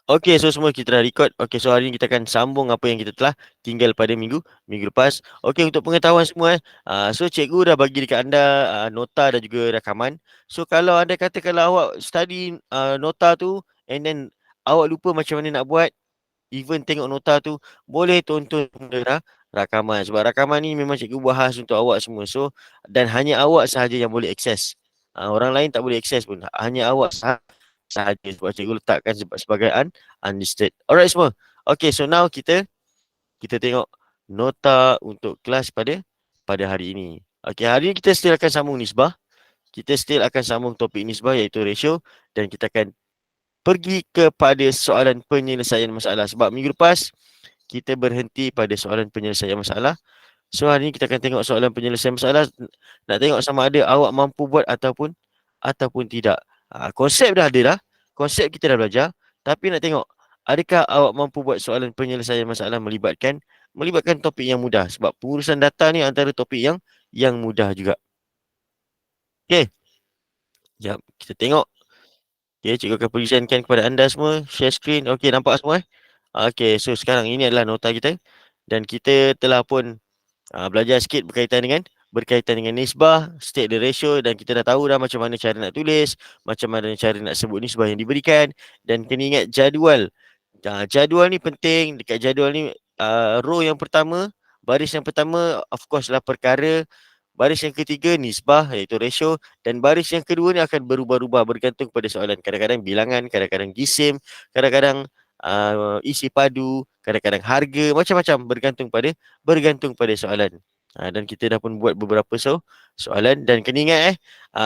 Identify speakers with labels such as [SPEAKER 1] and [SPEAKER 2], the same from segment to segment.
[SPEAKER 1] Okey, so semua kita dah record. Okey, so hari ni kita akan sambung apa yang kita telah tinggal pada minggu lepas. Okey, untuk pengetahuan semua so cikgu dah bagi dekat anda nota dan juga rakaman. So kalau anda kata kalau awak study nota tu and then awak lupa macam mana nak buat, even tengok nota tu, boleh tonton rakaman. Sebab rakaman ni memang cikgu bahas untuk awak semua. So dan hanya awak sahaja yang boleh akses. Orang lain tak boleh akses pun. Hanya awak sahaja sebab cikgu letakkan sebagai unlisted. Alright semua. Okay, so now kita tengok nota untuk kelas pada hari ini. Okay, hari ini kita still akan sambung nisbah. Kita still akan sambung topik nisbah iaitu ratio dan kita akan pergi kepada soalan penyelesaian masalah. Sebab minggu lepas kita berhenti pada soalan penyelesaian masalah. So hari ini kita akan tengok soalan penyelesaian masalah. Nak tengok sama ada awak mampu buat ataupun tidak. Konsep dah ada dah. Konsep kita dah belajar. Tapi nak tengok adakah awak mampu buat soalan penyelesaian masalah melibatkan topik yang mudah. Sebab pengurusan data ni antara topik yang mudah juga. Okey. Jap, kita tengok. Okey, cikgu akan presentkan kepada anda semua. Share screen. Okey, nampak semua? Okey, so sekarang ini adalah nota kita. Dan kita telah pun belajar sikit berkaitan dengan nisbah, state the ratio dan kita dah tahu dah macam mana cara nak tulis, macam mana cara nak sebut nisbah yang diberikan dan kena ingat jadual. Jadual ni penting. Dekat jadual ni row yang pertama, baris yang pertama of course lah perkara, baris yang ketiga nisbah iaitu ratio dan baris yang kedua ni akan berubah-ubah bergantung pada soalan. Kadang-kadang bilangan, kadang-kadang jisim, kadang-kadang isi padu, kadang-kadang harga, macam-macam bergantung pada soalan. Dan kita dah pun buat beberapa soalan dan kena ingat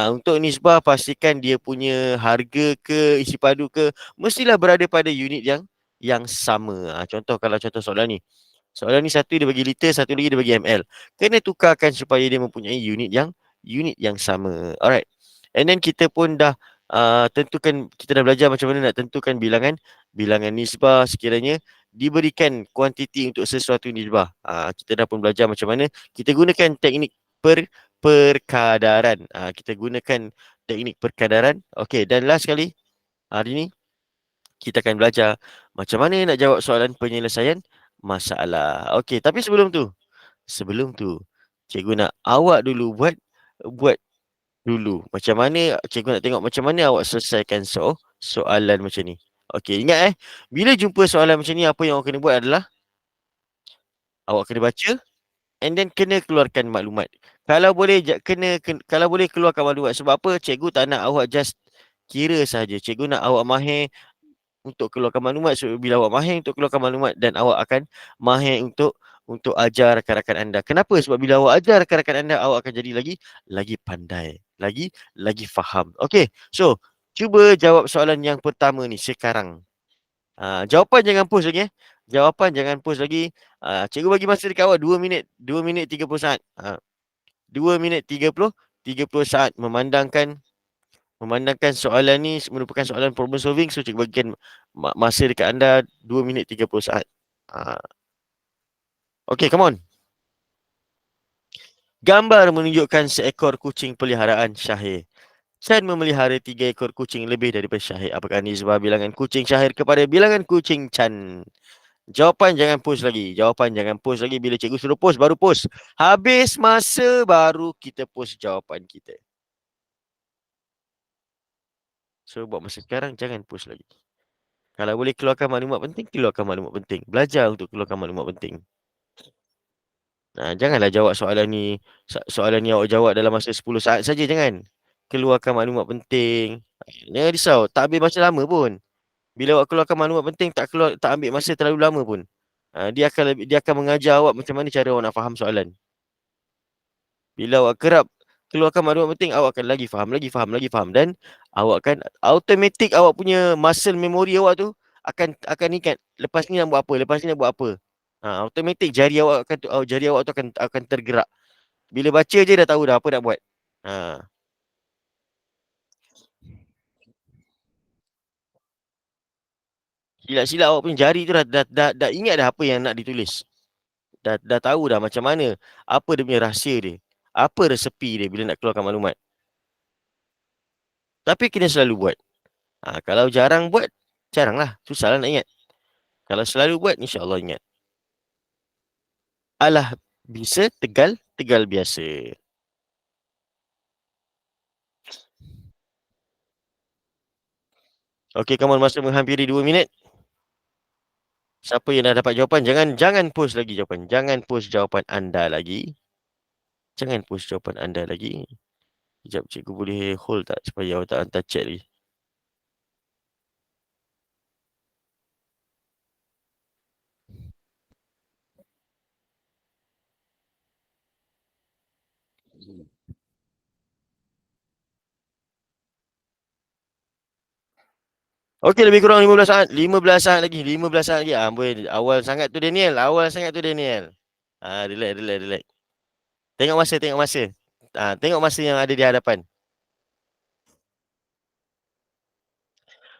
[SPEAKER 1] untuk nisbah pastikan dia punya harga ke isi padu ke mestilah berada pada unit yang sama. Contoh kalau contoh soalan ni. Soalan ni satu dia bagi liter, satu lagi dia bagi ml. Kena tukarkan supaya dia mempunyai unit yang sama. Alright. And then kita pun dah tentukan, kita dah belajar macam mana nak tentukan bilangan nisbah sekiranya diberikan kuantiti untuk sesuatu nisbah. Kita dah pun belajar macam mana kita gunakan teknik perkadaran. Kita gunakan teknik perkadaran. Okey, dan last sekali hari ni kita akan belajar macam mana nak jawab soalan penyelesaian masalah. Okey, tapi sebelum tu cikgu nak awak dulu buat dulu. Macam mana cikgu nak tengok macam mana awak selesaikan soalan macam ni. Okey, ingat bila jumpa soalan macam ni apa yang awak kena buat adalah awak kena baca and then kena keluarkan maklumat. Kalau boleh kalau boleh keluarkan maklumat. Sebab apa? Cikgu tak nak awak just kira saja. Cikgu nak awak mahir untuk keluarkan maklumat. So, bila awak mahir untuk keluarkan maklumat dan awak akan mahir untuk ajar rakan-rakan anda. Kenapa? Sebab bila awak ajar rakan-rakan anda, awak akan jadi lagi pandai, lagi faham. Okey. So, cuba jawab soalan yang pertama ni sekarang. Jawapan jangan post lagi. Jawapan jangan post lagi. Cikgu bagi masa dekat awak 2 minit, 2 minit 30 saat. 2 minit 30 saat memandangkan soalan ni merupakan soalan problem solving. So, cikgu bagikan masa dekat anda 2 minit 30 saat. Okay, come on. Gambar menunjukkan seekor kucing peliharaan Syahir. Chan memelihara 3 ekor kucing lebih daripada Syahir. Apakah nisbah bilangan kucing Syahir kepada bilangan kucing Chan? Jawapan jangan post lagi. Jawapan jangan post lagi. Bila cikgu suruh post, baru post. Habis masa, baru kita post jawapan kita. So, buat masa sekarang, jangan post lagi. Kalau boleh keluarkan maklumat penting, keluarkan maklumat penting. Belajar untuk keluarkan maklumat penting. Janganlah jawab soalan ni awak jawab dalam masa 10 saat saja, jangan. Keluarkan maklumat penting. Jangan risau, tak ambil masa lama pun. Bila awak keluarkan maklumat penting, tak ambil masa terlalu lama pun. Dia akan mengajar awak macam mana cara awak nak faham soalan. Bila awak kerap keluarkan maklumat penting, awak akan lagi faham dan awak akan automatik awak punya muscle memory awak tu akan ingat lepas ni nak buat apa. Automatik jari awak tu akan tergerak. Bila baca je dah tahu dah apa nak buat. Silap-silap awak punya jari tu dah ingat dah apa yang nak ditulis. Dah tahu dah macam mana, apa dia punya rahsia dia. Apa resepi dia bila nak keluarkan maklumat. Tapi kena selalu buat. Kalau jarang buat, Jaranglah. Susahlah nak ingat. Kalau selalu buat, insya-Allah ingat. Alah bisa tegal, tegal biasa. Okey, kamu masa menghampiri 2 minit. Siapa yang dah dapat jawapan, jangan post lagi jawapan. Jangan post jawapan anda lagi. Jangan post jawapan anda lagi. Sekejap, cikgu boleh hold tak supaya awak tak hantar chat lagi. Okey, lebih kurang 15 saat. 15 saat lagi. 15 saat lagi. Amboi, awal sangat tu Daniel. Awal sangat tu Daniel. Relax, relax, relax. Tengok masa, tengok masa. Tengok masa yang ada di hadapan.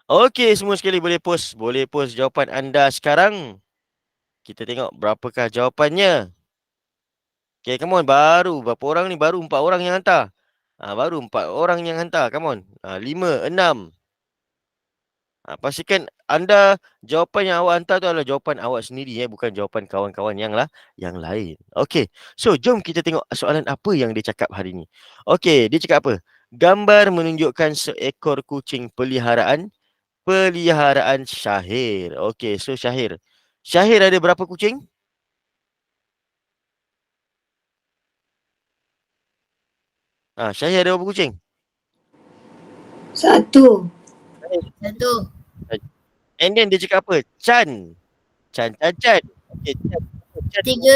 [SPEAKER 1] Okey, semua sekali boleh post. Boleh post jawapan anda sekarang. Kita tengok berapakah jawapannya. Okay, come on. Baru. Berapa orang ni? Baru 4 orang yang hantar. Baru 4 orang yang hantar. Come on. 5, 6. Pastikan anda jawapan yang awak hantar tu adalah jawapan awak sendiri. Bukan jawapan kawan-kawan yang lain. Okey. So, jom kita tengok soalan apa yang dia cakap hari ni. Okey, dia cakap apa? Gambar menunjukkan seekor kucing peliharaan. Peliharaan Syahir. Okey, so Syahir. Syahir ada berapa kucing? Syahir ada berapa kucing?
[SPEAKER 2] Satu.
[SPEAKER 1] And then dia cakap apa? Chan. Chan. Okey, Chan.
[SPEAKER 2] Tiga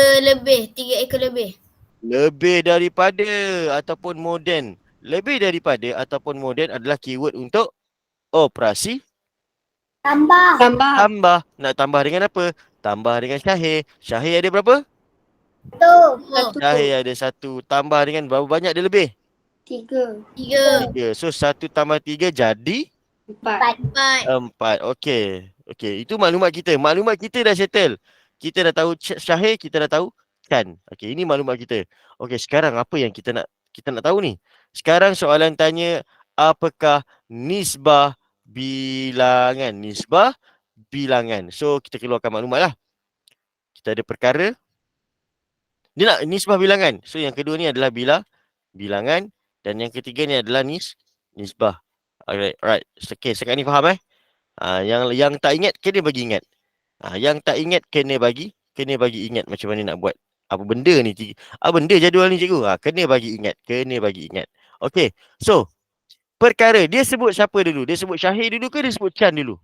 [SPEAKER 2] ekor lebih.
[SPEAKER 1] Lebih daripada ataupun moden. Lebih daripada ataupun moden adalah keyword untuk operasi
[SPEAKER 2] Tambah.
[SPEAKER 1] tambah. Nak tambah dengan apa? Tambah dengan Syahir. Syahir ada berapa?
[SPEAKER 2] Satu.
[SPEAKER 1] Syahir ada 1. Tambah dengan berapa banyak dia lebih?
[SPEAKER 2] Tiga.
[SPEAKER 1] 3. So 1 tambah 3 jadi
[SPEAKER 2] Empat.
[SPEAKER 1] 4. Okey. Okey, itu maklumat kita. Maklumat kita dah settle. Kita dah tahu Syahir, kita dah tahu Chan. Okey, ini maklumat kita. Okey, sekarang apa yang kita nak tahu ni? Sekarang soalan tanya, apakah nisbah bilangan? Nisbah bilangan. So, kita keluarkan maklumat lah. Kita ada perkara. Dia nak nisbah bilangan. So, yang kedua ni adalah bilangan. Dan yang ketiga ni adalah nisbah. Alright. Okay, sekarang ni faham yang tak ingat kena bagi ingat. Yang tak ingat kena bagi ingat macam mana nak buat. Apa benda ni? Apa benda jadual ni cikgu? Kena bagi ingat. Okey. So, perkara dia sebut siapa dulu? Dia sebut Syahir dulu ke dia sebut Chan dulu?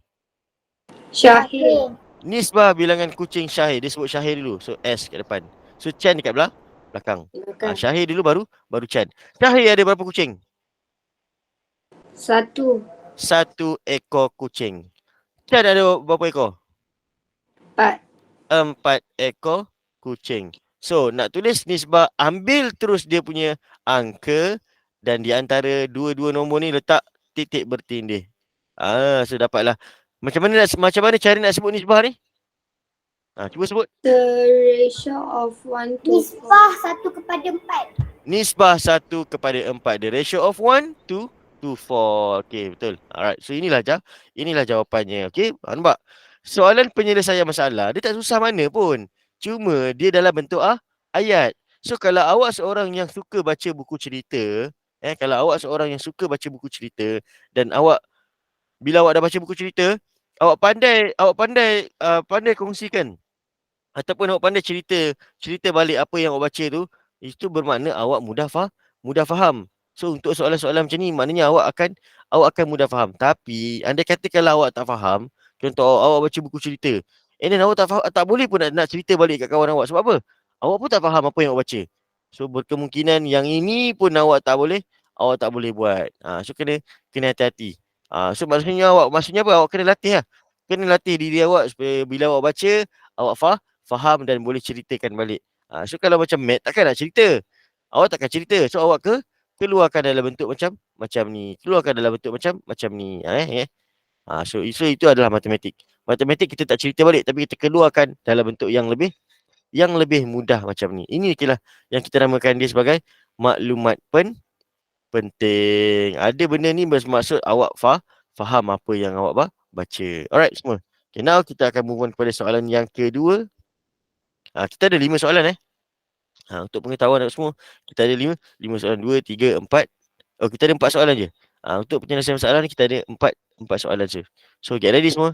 [SPEAKER 2] Syahir.
[SPEAKER 1] Nisbah bilangan kucing Syahir. Dia sebut Syahir dulu. So, S kat depan. So, Chan dekat belakang. Syahir dulu baru Chan. Syahir ada berapa kucing?
[SPEAKER 2] Satu.
[SPEAKER 1] 1 ekor kucing. Chan ada berapa ekor?
[SPEAKER 2] Empat.
[SPEAKER 1] 4 ekor kucing. So, nak tulis nisbah, ambil terus dia punya angka dan di antara dua-dua nombor ni letak titik bertindih. So dapatlah. Macam mana cara nak sebut nisbah ni? Cuba sebut.
[SPEAKER 2] The ratio of 1 to 4.
[SPEAKER 3] Nisbah 1/4.
[SPEAKER 1] Nisbah 1/4. The ratio of 1 to 4. Okey, betul. Alright. So inilah jawapannya. Okey, nampak? Soalan penyelesaian masalah dia tak susah mana pun. Cuma dia dalam bentuk ayat. So kalau awak seorang yang suka baca buku cerita, dan bila awak dah baca buku cerita, awak pandai kongsikan ataupun awak pandai cerita balik apa yang awak baca tu, itu bermakna awak mudah faham. So untuk soalan-soalan macam ni maknanya awak akan mudah faham. Tapi andai kata kalau awak tak faham, contoh awak baca buku cerita, and then awak tak boleh pun nak cerita balik kat kawan awak. Sebab apa? Awak pun tak faham apa yang awak baca. So berkemungkinan yang ini pun awak tak boleh buat. So kena hati-hati. So maksudnya apa? Awak kena latih lah. Kena latih diri awak supaya bila awak baca, awak faham dan boleh ceritakan balik. So kalau macam mat, takkan nak cerita. Awak takkan cerita. So awak keluarkan dalam bentuk macam ni. Keluarkan dalam bentuk macam ni. So itu adalah matematik. Matematik kita tak cerita balik tapi kita keluarkan dalam bentuk yang lebih mudah macam ni. Ini kira yang kita namakan dia sebagai maklumat penting. Ada benda ni bermaksud awak faham apa yang awak baca. Alright semua. Okay, now kita akan move on kepada soalan yang kedua. Kita ada 5 soalan untuk pengetahuan semua. Kita ada 5 soalan, 2, 3, 4. Oh, kita ada 4 soalan je. Untuk penyelesaian masalah ni kita ada 4 soalan je. So, get ready semua.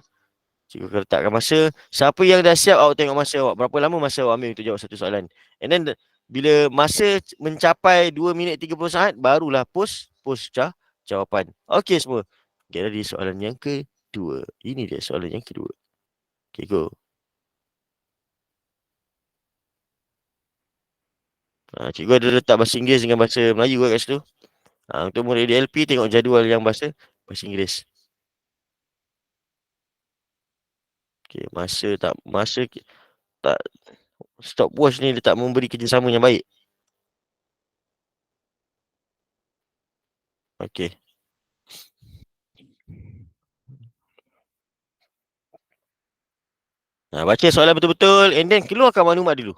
[SPEAKER 1] Cikgu akan letakkan masa. Siapa yang dah siap, awak tengok masa awak. Berapa lama masa awak ambil untuk jawab satu soalan. And then, bila masa mencapai 2 minit 30 saat, barulah post jawapan. Okey semua. Get ready soalan yang kedua. Ini dia soalan yang kedua. Okay, go. Cikgu ada letak bahasa Inggeris dengan bahasa Melayu kat situ. Untuk murid DLP, tengok jadual yang bahasa Inggeris. Okay, masa tak stopwatch ni dia tak memberi kerjasama yang baik. Okay. Baca soalan betul-betul and then keluarkan maklumat dulu.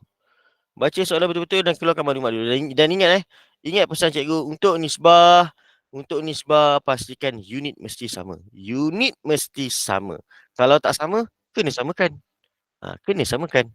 [SPEAKER 1] Baca soalan betul-betul dan keluarkan maklumat dulu. Dan ingat ingat pesan cikgu untuk nisbah pastikan unit mesti sama. Unit mesti sama. Kalau tak sama, kena samakan. Kena samakan.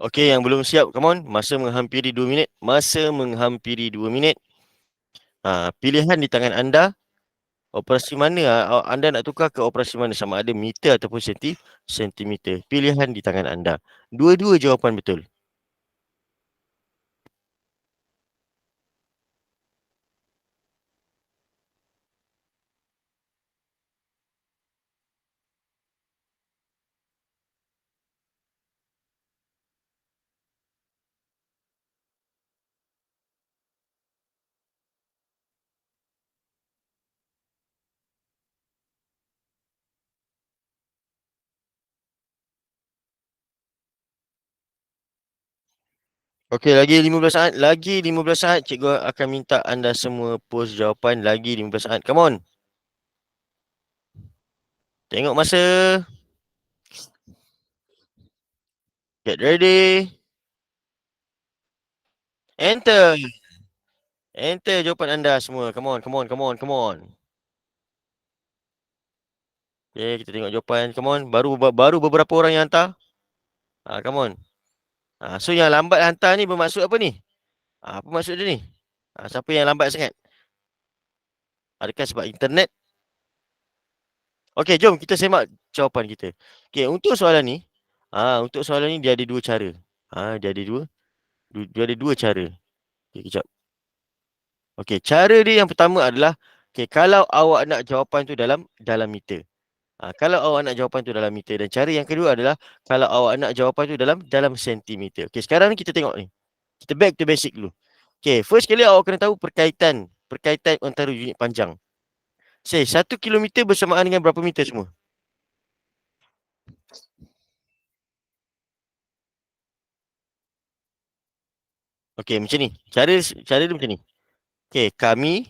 [SPEAKER 1] Okey, yang belum siap, come on. Masa menghampiri 2 minit. Masa menghampiri 2 minit. Pilihan di tangan anda. Operasi mana anda nak tukar ke operasi mana? Sama ada meter ataupun sentimeter. Pilihan di tangan anda. Dua-dua jawapan betul. Okey, lagi 15 saat. Lagi 15 saat. Cikgu akan minta anda semua post jawapan. Lagi 15 saat. Come on. Tengok masa. Get ready. Enter. Enter jawapan anda semua. Come on, come on, come on, come on. Okay, kita tengok jawapan. Come on. Baru beberapa orang yang hantar. Come on. So yang lambat hantar ni bermaksud apa ni? Apa maksud dia ni? Siapa yang lambat sangat? Adakah sebab internet? Okey, jom kita semak jawapan kita. Okey, untuk soalan ni, dia ada 2 cara. Dia ada dua cara. Okey, kejap. Okey, cara dia yang pertama adalah kalau awak nak jawapan tu dalam meter. Kalau awak nak jawapan tu dalam meter, dan cara yang kedua adalah kalau awak nak jawapan tu dalam sentimeter. Okey, sekarang ni kita tengok ni. Kita back to basic dulu. Okey, first kali awak kena tahu perkaitan antara unit panjang. 1 kilometer bersamaan dengan berapa meter semua? Okey, macam ni. Cara dia macam ni. Okey, kami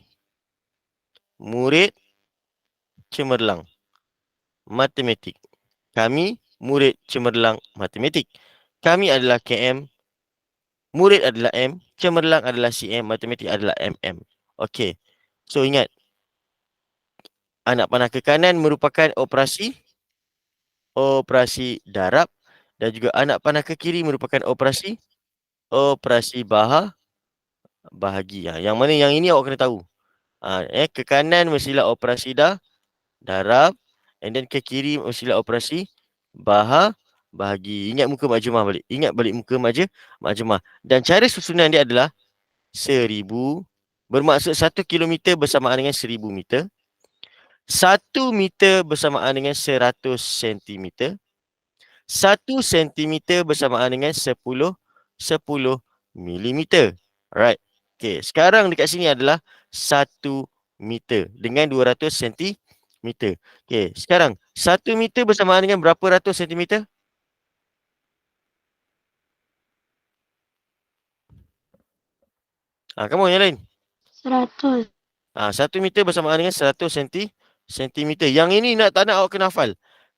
[SPEAKER 1] murid cemerlang matematik. Kami murid cemerlang matematik. Kami adalah KM, murid adalah M, cemerlang adalah CM, matematik adalah MM. Okey. So ingat, anak panah ke kanan merupakan operasi darab, dan juga anak panah ke kiri merupakan operasi bahagi. Yang mana yang ini awak kena tahu. Ke kanan mestilah operasi darab. And then ke kiri mestilah operasi bahagi. Ingat muka makjumah balik. Ingat balik muka makjumah. Dan cara susunan dia adalah 1000. Bermaksud 1 kilometer bersamaan dengan 1000 meter. 1 meter bersamaan dengan 100 sentimeter. 1 sentimeter bersamaan dengan 10 milimeter. Alright. Okay, sekarang dekat sini adalah 1 meter dengan 200 sentimeter. Okay, sekarang 1 meter bersamaan dengan berapa ratus sentimeter? Kamu yang lain.
[SPEAKER 2] 100.
[SPEAKER 1] 1 meter bersamaan dengan 100 sentimeter. Yang ini tak nak awak kena hafal.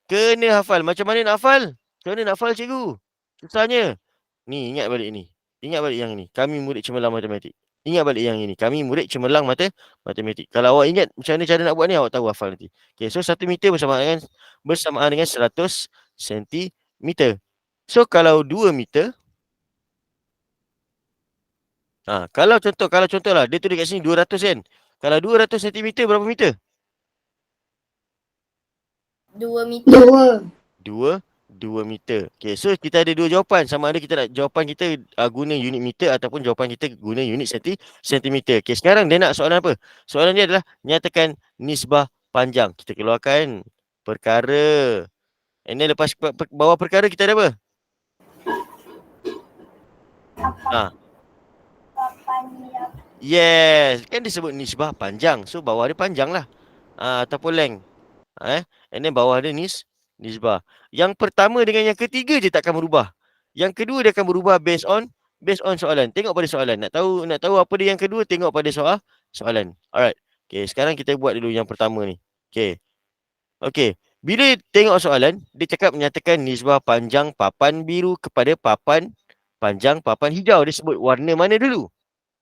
[SPEAKER 1] Kena hafal. Macam mana nak hafal? Macam mana nak hafal, cikgu? Susahnya. Ni, ingat balik ni. Ingat balik yang ni. Kami murid cemerlang matematik. Ingat balik yang ini. Kami murid cemerlang matematik. Kalau awak ingat macam mana cara nak buat ni, awak tahu hafal nanti. Okay, so 1 meter bersamaan dengan 100 sentimeter. So, kalau 2 meter, kalau contoh lah, dia tulis kat sini 200 kan. Kalau 200 sentimeter berapa meter?
[SPEAKER 3] 2 meter.
[SPEAKER 1] 2 meter. Okay, so kita ada dua jawapan. Sama ada kita nak jawapan kita guna unit meter ataupun jawapan kita guna unit sentimeter. Okay, sekarang dia nak soalan apa? Soalan dia adalah nyatakan nisbah panjang. Kita keluarkan perkara. And then lepas bawah perkara kita ada apa? Yes, kan disebut nisbah panjang. So bawah dia panjang lah. Ataupun length. And then bawah dia nisbah. Yang pertama dengan yang ketiga je takkan berubah. Yang kedua dia akan berubah based on soalan. Tengok pada soalan. Nak tahu apa dia yang kedua, tengok pada soalan. Alright. Okay, sekarang kita buat dulu yang pertama ni. Okay. Bila tengok soalan, dia cakap menyatakan nisbah panjang papan biru kepada papan panjang papan hijau. Dia sebut warna mana dulu?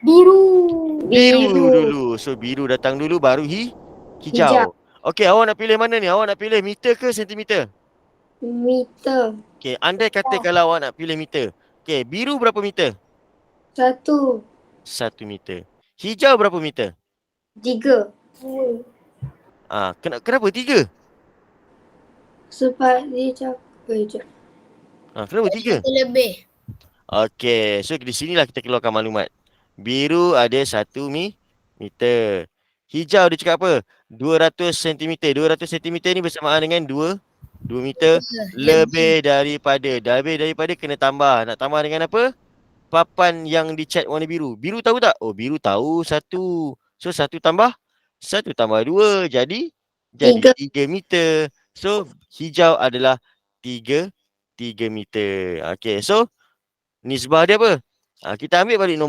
[SPEAKER 1] Biru dulu. So biru datang dulu baru hijau. Okey, awak nak pilih mana ni? Awak nak pilih meter ke sentimeter?
[SPEAKER 2] Meter.
[SPEAKER 1] Okey, andai kata kalau awak nak pilih meter. Okey, biru berapa meter?
[SPEAKER 2] 1.
[SPEAKER 1] 1 meter. Hijau berapa meter?
[SPEAKER 2] 3.
[SPEAKER 1] Kenapa 3?
[SPEAKER 2] Sebab dia cakap.
[SPEAKER 1] Kenapa 3?
[SPEAKER 3] Lebih.
[SPEAKER 1] Okey, so di sinilah kita keluarkan maklumat. Biru ada 1 meter. Hijau dia cakap apa? 200 cm. 200 cm ni bersamaan dengan 2 meter lebih daripada kena tambah. Nak tambah dengan apa? Papan yang dicat warna biru. Biru tahu tak? Oh, biru tahu 1. So 1 tambah 2 jadi 3 meter. So hijau adalah 3 meter. Okey, so nisbah dia apa? Kita ambil balik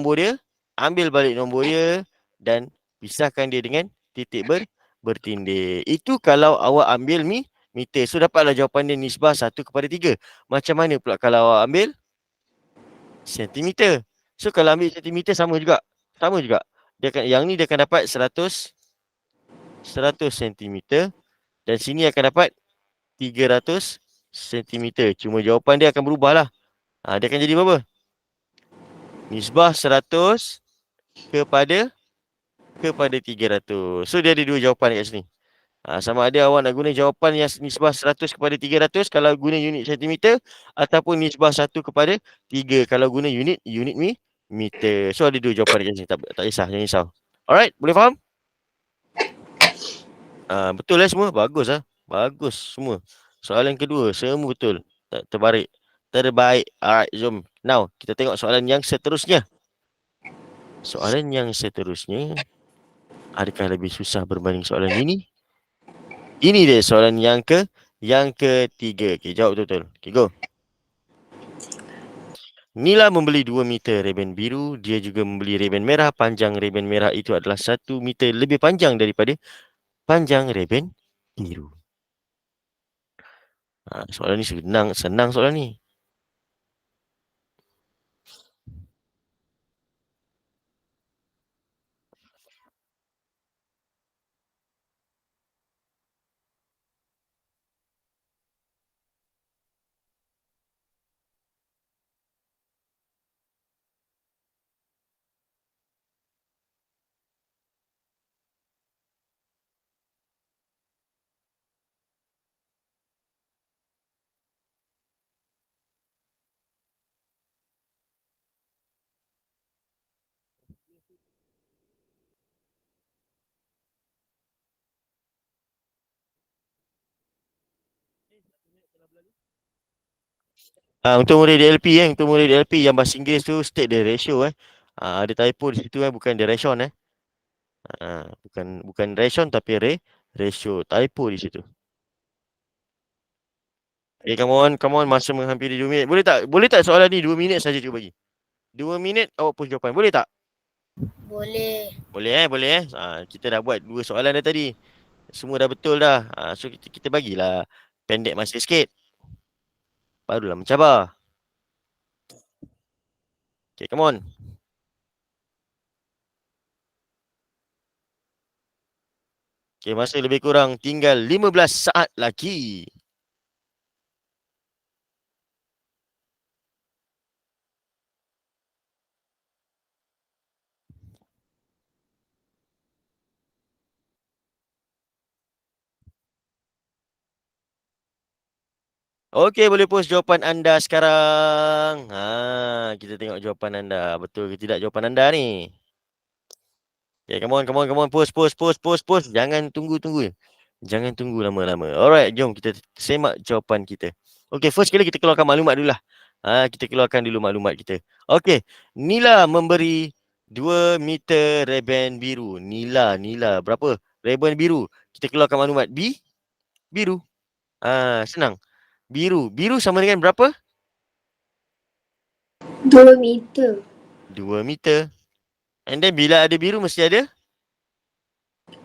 [SPEAKER 1] nombor dia dan pisahkan dia dengan titik bertindih. Itu kalau awak ambil meter. So dapatlah jawapan dia nisbah 1/3. Macam mana pula kalau awak ambil sentimeter? So kalau ambil sentimeter sama juga. Yang ni dia akan dapat 100 sentimeter dan sini akan dapat 300 sentimeter. Cuma jawapan dia akan berubah lah. Dia akan jadi berapa? Nisbah 100 kepada 300. So dia ada dua jawapan dekat sini. Sama ada awak nak guna jawapan yang nisbah 100 kepada 300 kalau guna unit sentimeter ataupun nisbah 1/3 kalau guna unit meter. So ada dua jawapan dekat sini. Tak kisah, jangan risau. Alright, boleh faham? Betul lah semua? Bagus lah. Bagus semua. Soalan kedua, semua betul. Terbaik. Alright, jom. Now, kita tengok soalan yang seterusnya. Adakah lebih susah berbanding soalan ini? Ini dia soalan yang ketiga. Okay, jawab betul-betul. Okay, go. Nila membeli 2 meter reben biru. Dia juga membeli reben merah. Panjang reben merah itu adalah 1 meter lebih panjang daripada panjang reben biru. Soalan ni senang soalan ni. Untuk murid DLP untuk murid DLP yang bahasa Inggeris tu state the ratio ada typo di situ bukan the ration bukan ration tapi ratio typo di situ. Come on, masa menghampiri 2 minit. Boleh tak soalan ni 2 minit saja cuba bagi. 2 minit awak push jawapan. Boleh tak?
[SPEAKER 3] Boleh.
[SPEAKER 1] Boleh. Kita dah buat 2 soalan dah tadi. Semua dah betul dah. So kita bagilah pendek masa sikit. Barulah mencabar. Okay, come on. Okay, masa lebih kurang tinggal 15 saat lagi. Okey, boleh post jawapan anda sekarang. Kita tengok jawapan anda. Betul ke tidak jawapan anda ni? Okay, come on. Post. Jangan tunggu lama-lama. Alright, jom kita semak jawapan kita. Okey, first kali kita keluarkan maklumat dulu lah. Kita keluarkan dulu maklumat kita. Okey, Nila memberi 2 meter reban biru. Nila. Berapa? Reban biru. Kita keluarkan maklumat. Biru. Senang. Biru sama dengan berapa?
[SPEAKER 2] 2 meter.
[SPEAKER 1] 2 meter. And then bila ada biru mesti ada?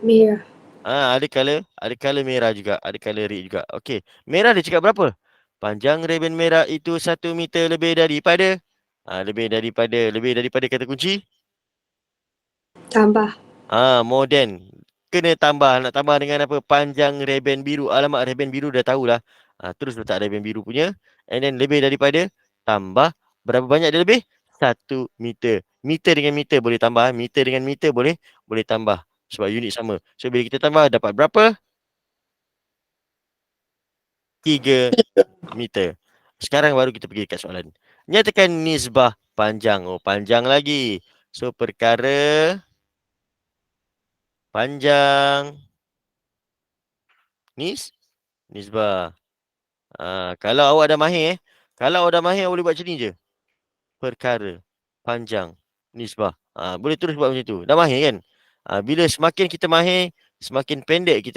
[SPEAKER 2] Merah.
[SPEAKER 1] Ada color merah juga, ada color red juga. Okey, merah dia cakap berapa? Panjang reban merah itu 1 meter lebih daripada lebih daripada kata kunci.
[SPEAKER 2] Tambah.
[SPEAKER 1] More than. Kena tambah, nak tambah dengan apa? Panjang reban biru. Alamak reban biru dah tahulah. Terus letak reban biru punya. And then lebih daripada tambah berapa banyak dia lebih? 1 meter. Meter dengan meter boleh tambah, meter dengan meter boleh tambah. Sebab unit sama. So bila kita tambah dapat berapa? 3 meter. Sekarang baru kita pergi dekat soalan. Nyatakan nisbah panjang. Panjang lagi. So perkara panjang nisbah. Kalau awak dah mahir awak boleh buat macam ni je. Perkara panjang nisbah. Boleh terus buat macam tu. Dah mahir kan? Bila semakin kita mahir, semakin pendek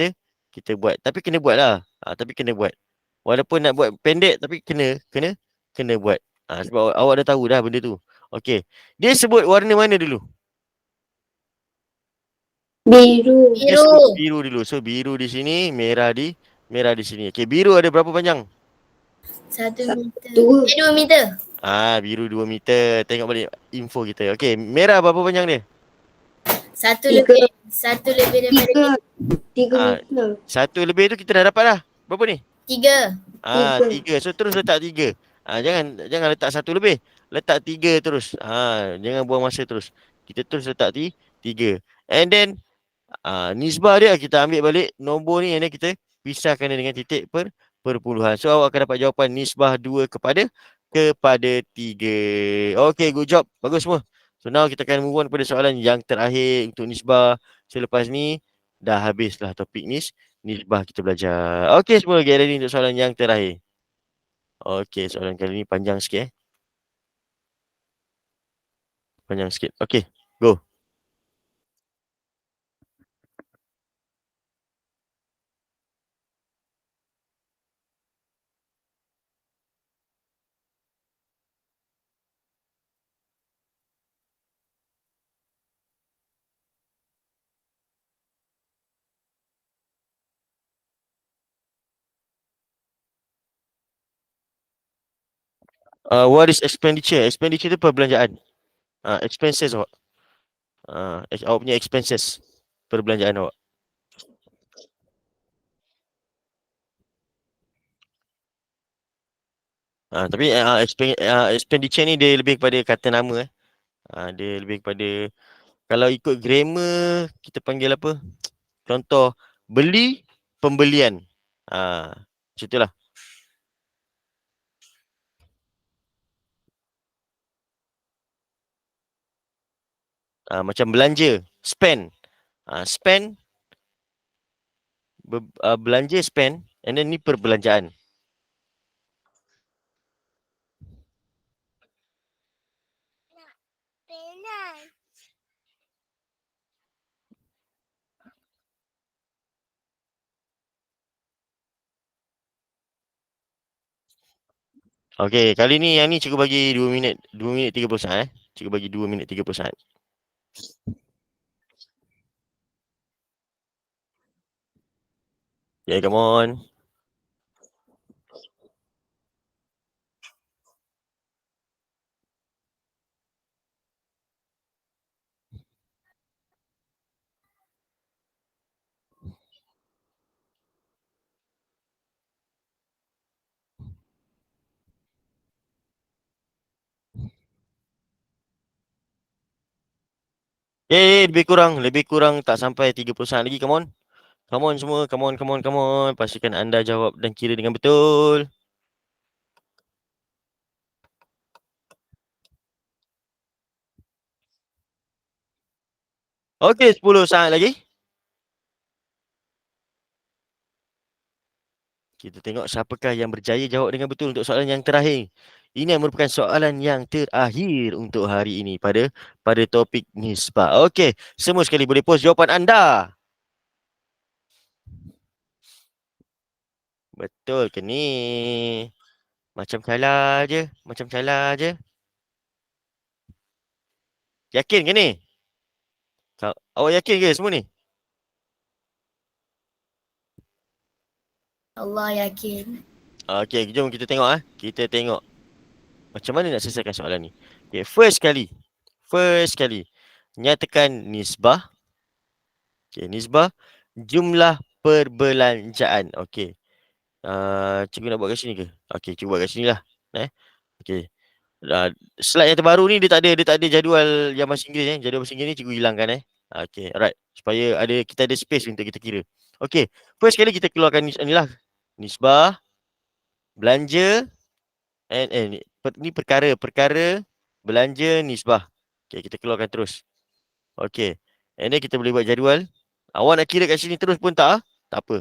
[SPEAKER 1] kita buat. Tapi kena buat lah. Kena buat. Walaupun nak buat pendek tapi kena buat. Sebab awak dah tahu dah benda tu. Okey. Dia sebut warna mana dulu?
[SPEAKER 2] Biru.
[SPEAKER 1] Dia sebut biru dulu. So biru di sini, merah di sini. Okey, biru ada berapa panjang?
[SPEAKER 3] 1 meter.
[SPEAKER 2] 2.
[SPEAKER 3] 2 meter.
[SPEAKER 1] Biru 2 meter. Tengok balik info kita. Okey, merah berapa panjang dia?
[SPEAKER 3] 1
[SPEAKER 2] Tiga.
[SPEAKER 3] lebih daripada
[SPEAKER 2] 3
[SPEAKER 1] Ah.
[SPEAKER 2] meter.
[SPEAKER 1] 1 lebih tu kita dah dapat dah. Berapa ni?
[SPEAKER 3] 3.
[SPEAKER 1] 3. So terus letak 3. Jangan letak 1 lebih. Letak 3 terus. Jangan buang masa terus. Kita terus letak 3. And then nisbah dia kita ambil balik nombor ni, and then kita pisahkan dia dengan titik perpuluhan. So awak akan dapat jawapan nisbah 2 kepada 3. Okay, good job. Bagus semua. So now kita akan move on kepada soalan yang terakhir untuk nisbah. Selepas ni dah habislah topik nisbah kita belajar. Okay, semua get ready untuk soalan yang terakhir. Okay, soalan kali ni panjang sikit Panjang sikit. Okay, go. What is expenditure? Expenditure tu perbelanjaan. Expenses awak. Awak punya expenses. Perbelanjaan awak. Tapi expenditure ni dia lebih kepada kata nama dia lebih kepada, kalau ikut grammar kita panggil apa? Contoh beli, pembelian. Macam itulah. Macam belanja, spend. Spend, belanja, spend, and then ni perbelanjaan. Okey, kali ni yang ni cikgu bagi 2 minit. 2 minit 30 saat Cikgu bagi 2 minit 30 saat. Okay, come on. Lebih kurang tak sampai 30 saat lagi. Come on. Come on semua. Come on, come on, come on. Pastikan anda jawab dan kira dengan betul. Okey, 10 saat lagi. Kita tengok siapakah yang berjaya jawab dengan betul untuk soalan yang terakhir. Ini merupakan soalan yang terakhir untuk hari ini pada topik nisbah. Okey, semua sekali boleh post jawapan anda. Betul ke ni? Macam kalah je. Macam kalah je. Yakin ke ni? Awak yakin ke semua ni?
[SPEAKER 3] Allah yakin.
[SPEAKER 1] Okey, jom kita tengok Kita tengok macam mana nak selesaikan soalan ni. Okay, first kali. Nyatakan nisbah. Okay, nisbah jumlah perbelanjaan. Okey. Cikgu nak buat kat sini ke? Okey, cikgu buat kat sini lah. Okey. Slide yang terbaru ni dia tak ada jadual yang bahasa Inggeris Jadual bahasa Inggeris ni cikgu hilangkan Okey, alright. Supaya kita ada space untuk kita kira. Okey, first kali kita keluarkan inilah nisbah belanja ni perkara belanja nisbah. Okey, kita keluarkan terus. Okey. And then kita boleh buat jadual. Awak nak kira kat sini terus pun tak apa.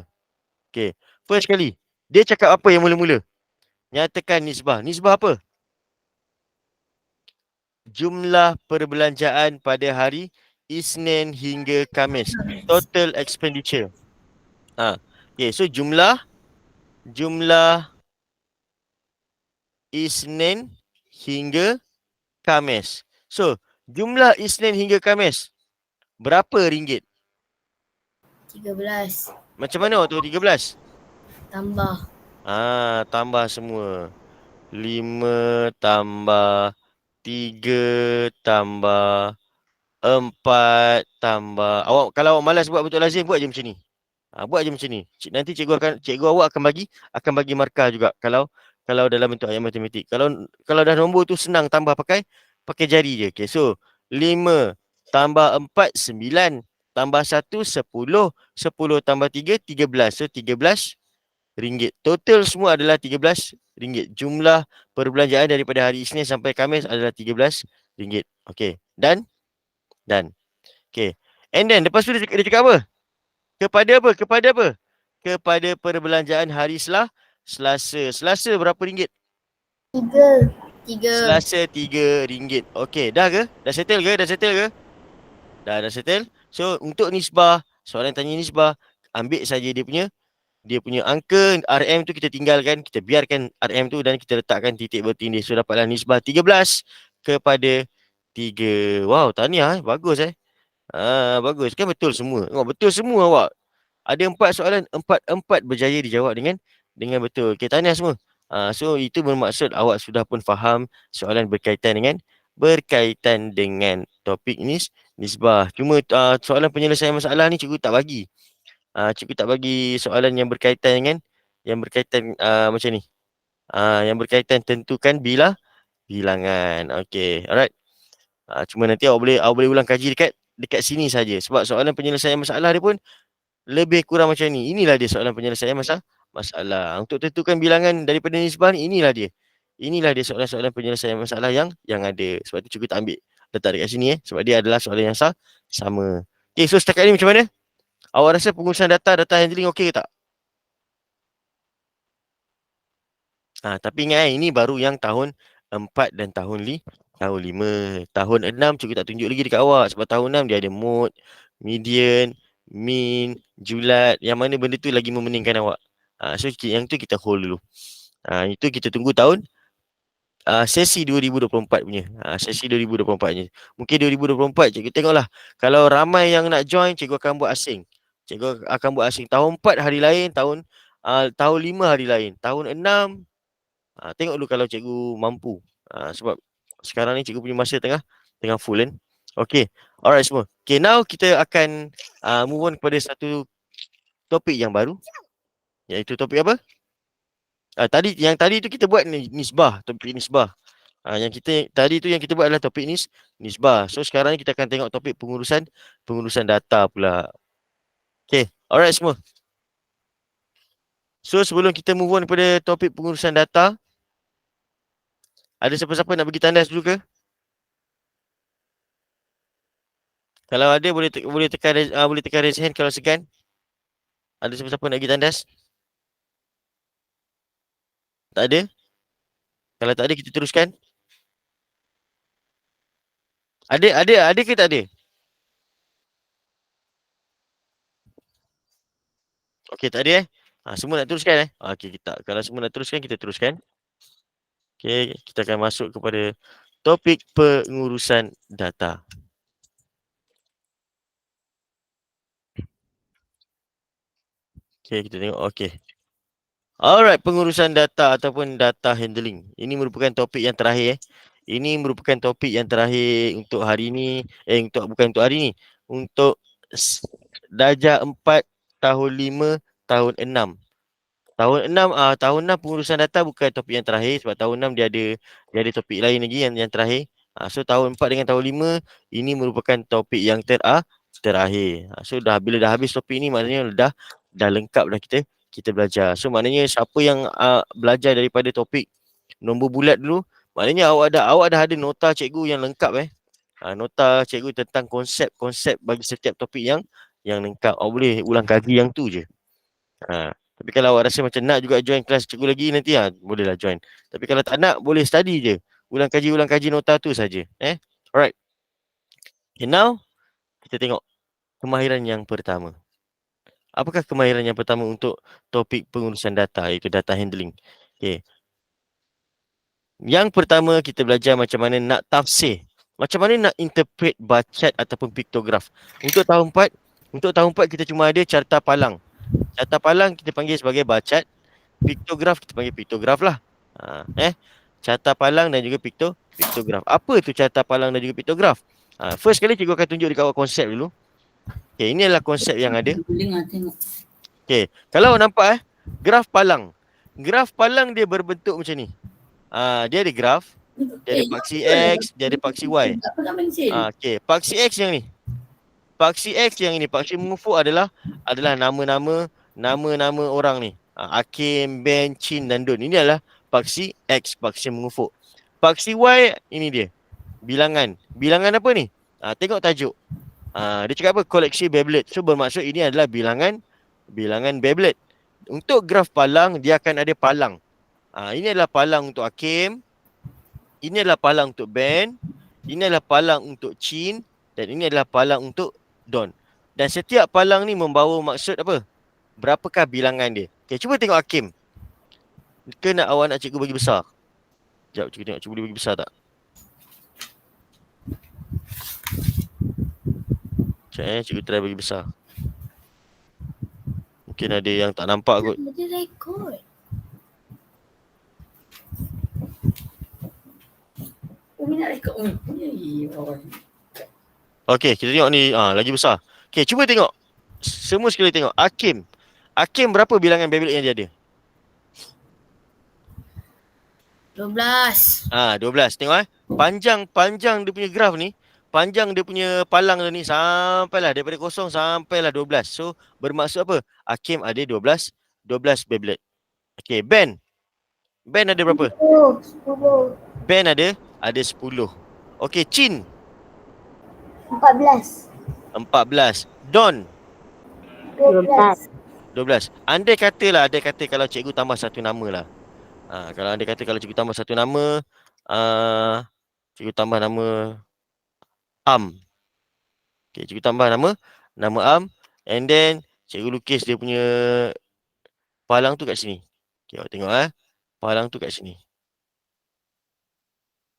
[SPEAKER 1] Okey. First kali, dia cakap apa yang mula-mula? Nyatakan nisbah. Nisbah apa? Jumlah perbelanjaan pada hari Isnin hingga Khamis. Total expenditure. Okay, so jumlah Isnin hingga Khamis. So, jumlah Isnin hingga Khamis berapa ringgit?
[SPEAKER 3] 13.
[SPEAKER 1] Macam mana waktu 13?
[SPEAKER 3] Tambah.
[SPEAKER 1] Tambah semua. 5 tambah 3 tambah 4 tambah. Kalau awak malas buat betul lazim, buat je macam ni. Buat je macam ni. Nanti cikgu awak akan bagi markah juga kalau dalam bentuk ayat matematik. Kalau dah nombor tu senang tambah pakai jari je. Okay, so 5 tambah 4 9 tambah 1 10 10 tambah 3 13. So 13 ringgit. Total semua adalah 13 ringgit. Jumlah perbelanjaan daripada hari Isnin sampai Khamis adalah 13 ringgit. Okay. Dan. Okay. And then lepas tu dia cakap apa? Kepada apa? Kepada perbelanjaan hari Selasa. Selasa berapa ringgit?
[SPEAKER 3] 3.
[SPEAKER 1] Selasa 3 ringgit. Okey, dah ke? Dah settle ke? Dah settle. So, untuk nisbah, soalan tanya nisbah, ambil saja dia punya angka RM tu, kita tinggalkan, kita biarkan RM tu dan kita letakkan titik bertindih. So, dapatlah nisbah 13 kepada 3. Wow, tahniah bagus bagus. Kan betul semua. Betul semua awak. Ada 4 soalan, empat berjaya dijawab dengan betul. Okay, tahniah semua. So itu bermaksud awak sudah pun faham soalan berkaitan dengan topik nisbah. Cuma soalan penyelesaian masalah ni cikgu tak bagi. Cikgu tak bagi soalan yang berkaitan macam ni. Yang berkaitan tentukan bilangan. Okay, alright. Cuma nanti awak boleh ulang kaji dekat sini saja. Sebab soalan penyelesaian masalah dia pun lebih kurang macam ni. Inilah dia soalan penyelesaian masalah. Untuk tentukan bilangan daripada nisbah ni, inilah dia soalan-soalan penyelesaian masalah yang ada. Sebab tu cikgu tak ambil letak dekat sini sebab dia adalah soalan yang sama. Okay, so setakat ni macam mana? Awak rasa pengurusan data handling okey ke tak? Tapi ingat ini baru yang tahun 4 dan tahun 5. Tahun 6 cikgu tak tunjuk lagi dekat awak sebab tahun 6 dia ada mode, median, mean, julat. Yang mana benda tu lagi memeningkan awak. So yang tu kita hold dulu. Itu kita tunggu tahun sesi 2024 punya. Sesi 2024 punya. Mungkin 2024 cikgu tengoklah. Kalau ramai yang nak join, cikgu akan buat asing. Cikgu akan buat asing. Tahun 4 hari lain, tahun 5 hari lain. Tahun 6, tengok dulu kalau cikgu mampu. Sebab sekarang ni cikgu punya masa tengah full kan. Okay. Alright semua. Okay, now kita akan move on kepada satu topik yang baru. Iaitu topik apa? Yang tadi tu kita buat nisbah, topik nisbah. Yang yang kita buat adalah topik nisbah. So sekarang ni kita akan tengok topik pengurusan data pula. Okay, alright semua. So sebelum kita move on kepada topik pengurusan data, ada siapa-siapa nak bagi tandas dulu ke? Kalau ada boleh tekan raise hand kalau segan. Ada siapa-siapa nak bagi tandas? Tak ada? Kalau tak ada kita teruskan. Ada ke tak ada? Okey, tak ada semua nak teruskan Okey, kalau semua nak teruskan, kita teruskan. Okey, kita akan masuk kepada topik pengurusan data. Okey, kita tengok. Okey. Alright, pengurusan data ataupun data handling. Ini merupakan topik yang terakhir Ini merupakan topik yang terakhir untuk hari ini. Bukan untuk hari ini. Untuk darjah 4, tahun 5, tahun 6. Tahun 6 pengurusan data bukan topik yang terakhir sebab tahun 6 dia ada topik lain lagi yang terakhir. So tahun 4 dengan tahun 5 ini merupakan topik yang terakhir. So bila dah habis topik ni maknanya dah lengkap dah kita belajar. So maknanya siapa yang belajar daripada topik nombor bulat dulu, maknanya awak dah ada nota cikgu yang lengkap nota cikgu tentang konsep bagi setiap topik yang lengkap. Awak boleh ulang kaji yang tu je. Tapi kalau awak rasa macam nak juga join kelas cikgu lagi nanti bolehlah join. Tapi kalau tak nak, boleh study je. Ulang kaji nota tu saja. Alright. Okay, now kita tengok kemahiran yang pertama. Apakah kemahiran yang pertama untuk topik pengurusan data, iaitu data handling? Okay. Yang pertama kita belajar macam mana nak tafsir. Macam mana nak interpret bacat ataupun piktograf. Untuk tahun 4 kita cuma ada carta palang. Carta palang kita panggil sebagai bacat. Piktograf kita panggil piktograf lah. Carta palang dan juga piktograf. Apa tu carta palang dan juga piktograf? First kali cikgu akan tunjuk dekat awak konsep dulu. Okay, ini adalah konsep yang ada. Okay, kalau awak nampak graf palang. Graf palang dia berbentuk macam ni. Dia ada graf, dia ada paksi X, dia ada paksi Y. Okay, paksi X yang ni. Paksi X yang ini, paksi mengufuk adalah nama-nama orang ni. Hakim, Ben, Chin dan Don. Ini adalah paksi X, paksi mengufuk. Paksi Y, ini dia. Bilangan. Bilangan apa ni? Tengok tajuk. Dia cakap apa? Koleksi Beyblade. So bermaksud ini adalah bilangan Beyblade. Untuk graf palang, dia akan ada palang. Ini adalah palang untuk Hakim. Ini adalah palang untuk Ben. Ini adalah palang untuk Chin. Dan ini adalah palang untuk Don. Dan setiap palang ni membawa maksud apa? Berapakah bilangan dia? Okay, cuba tengok Hakim. Ke awak nak cikgu bagi besar? Sekejap, cikgu tengok cikgu boleh bagi besar tak? Sekejap cikgu try bagi besar. Mungkin ada yang tak nampak kot.
[SPEAKER 3] Dia rekod.
[SPEAKER 1] Okay, kita tengok ni lagi besar. Okay, cuba tengok. Semua sekali tengok. Hakim berapa bilangan Beyblade yang dia ada?
[SPEAKER 3] 12.
[SPEAKER 1] 12. Tengok panjang dia punya graf ni. Panjang dia punya palang ni sampailah daripada kosong sampailah 12. So bermaksud apa? Hakim ada 12 Beyblade. Okay, Ben ada berapa?
[SPEAKER 2] 10.
[SPEAKER 1] Ben ada 10. Okay, Chin
[SPEAKER 2] 14.
[SPEAKER 1] 14. Don 12. Andai kata kalau cikgu tambah satu nama lah. Kalau cikgu tambah satu nama, cikgu tambah nama Am. Okay, cikgu tambah nama Am, and then cikgu lukis dia punya palang tu kat sini. Okay, awak tengok palang tu kat sini.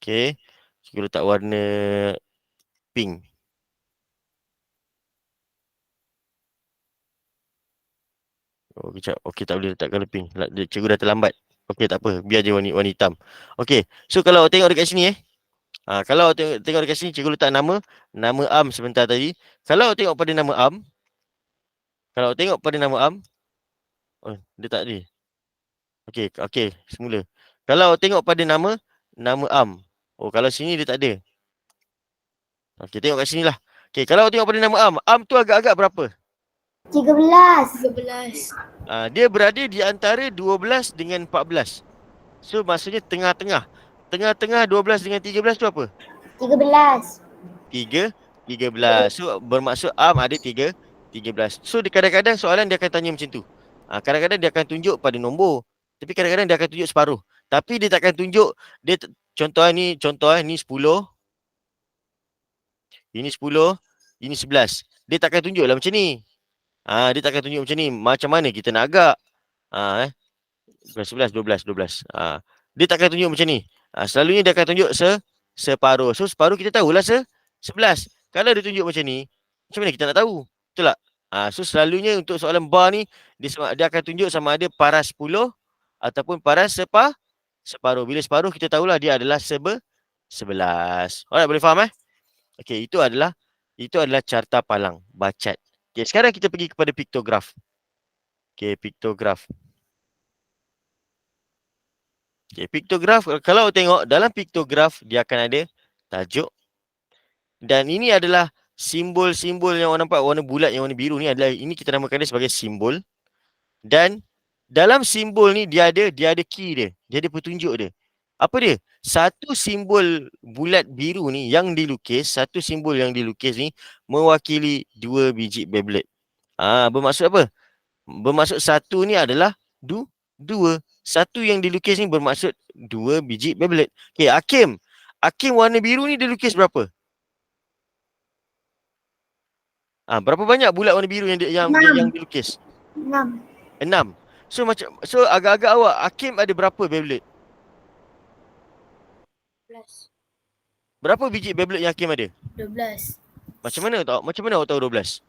[SPEAKER 1] Okey. Cikgu letak warna pink. Oh, kejap. Okey, tak boleh letak colour pink. Cikgu dah terlambat. Okey, tak apa. Biar je warna hitam. Okey. So, kalau awak tengok dekat sini kalau awak tengok dekat sini, cikgu letak nama Am sebentar tadi. Kalau awak tengok pada nama Am, oh, dia tak ada. Okey, semula. Kalau awak tengok pada nama Am. Oh, kalau sini dia tak ada. Okey, tengok kat sini lah. Okey, kalau awak tengok pada nama Am tu agak-agak berapa?
[SPEAKER 3] 13.
[SPEAKER 1] Dia berada di antara 12 dengan 14. So, maksudnya tengah-tengah. Tengah-tengah 12 dengan 13 tu apa?
[SPEAKER 3] 13.
[SPEAKER 1] 13. So, bermaksud Am ada 13. So, kadang-kadang soalan dia akan tanya macam tu. Kadang-kadang dia akan tunjuk pada nombor. Tapi kadang-kadang dia akan tunjuk separuh. Tapi dia takkan tunjuk. Contoh ni 10. Ini 10. Ini 11. Dia takkan tunjuk lah macam ni. Dia takkan tunjuk macam ni. Macam mana kita nak agak? 11, 12. Dia takkan tunjuk macam ni. Selalunya dia akan tunjuk separuh. So, separuh kita tahulah 11. Kalau dia tunjuk macam ni, macam mana kita nak tahu? Betul tak? So, selalunya untuk soalan bar ni, dia akan tunjuk sama ada paras 10 ataupun paras separuh. Bila separuh, kita tahulah dia adalah 11. Alright, boleh faham Okey, itu adalah carta palang, bacat. Okey, sekarang kita pergi kepada piktograf. Okey, piktograf. Okay, piktograf, kalau awak tengok dalam piktograf dia akan ada tajuk. Dan ini adalah simbol-simbol yang awak nampak warna bulat yang warna biru ni ini kita namakan dia sebagai simbol. Dan dalam simbol ni dia ada key dia. Dia ada petunjuk dia. Apa dia? Satu simbol bulat biru ni yang dilukis, ni mewakili 2 biji Beyblade. Bermaksud apa? Bermaksud satu ni adalah 2. Satu yang dilukis ni bermaksud 2 biji Beyblade. Okay, Hakim warna biru ni dilukis berapa? Berapa banyak bulat warna biru yang dilukis? 6. So agak-agak awak, Hakim ada berapa Beyblade?
[SPEAKER 3] 12.
[SPEAKER 1] Berapa biji Beyblade yang Hakim ada?
[SPEAKER 3] 12.
[SPEAKER 1] Macam mana awak tahu 12?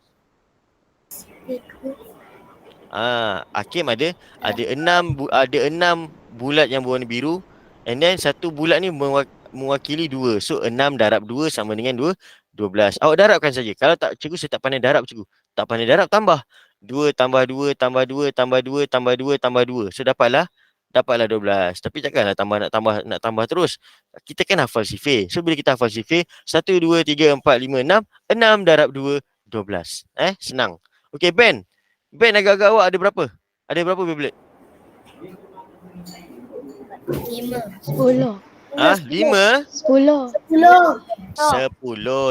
[SPEAKER 1] Hakim ada 6 bulat yang berwarna biru, and then satu bulat ni mewakili 2. So 6 darab 2 sama dengan 12. Awak darabkan saja. Kalau tak, cikgu saya tak pandai darab cikgu. Tak pandai darab, tambah 2 tambah 2 tambah 2 tambah 2 tambah 2 tambah 2. So dapatlah 12. Tapi takkanlah nak tambah terus. Kita kan hafal sifir. So bila kita hafal sifir, 1 2 3 4 5 6, 6 darab 2 12. Senang. Okey, Ben agak-agak awak ada berapa? Ada berapa Beyblade?
[SPEAKER 3] 5.
[SPEAKER 2] 10.
[SPEAKER 1] 5?
[SPEAKER 2] 10.
[SPEAKER 3] 10.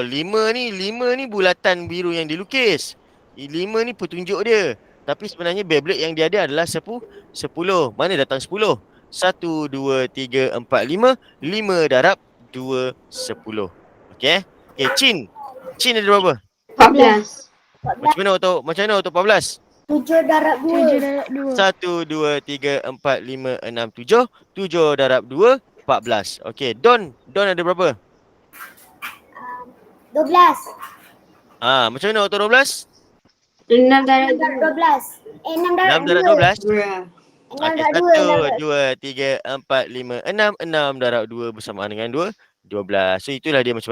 [SPEAKER 1] 5 ni bulatan biru yang dilukis. 5 ni petunjuk dia. Tapi sebenarnya Beyblade yang dia ada adalah 10. Mana datang 10? 1, 2, 3, 4, 5. 5 darab 2, 10. Okey? Okey, Chin ada berapa?
[SPEAKER 2] 14.
[SPEAKER 1] Macam mana awak tahu 14?
[SPEAKER 3] 7 darab 2.
[SPEAKER 2] 2.
[SPEAKER 1] 1, 2, 3, 4, 5, 6, 7. 7 darab 2, 14. Okey, Don ada berapa?
[SPEAKER 3] 12.
[SPEAKER 1] Macam mana awak tahu 12?
[SPEAKER 2] 6 darab
[SPEAKER 3] 12. 6
[SPEAKER 1] 6 darab 12? Okey, 1, 2, 3, 4, 5, 6. 6 darab 2 bersamaan dengan 2, 12. So itulah dia macam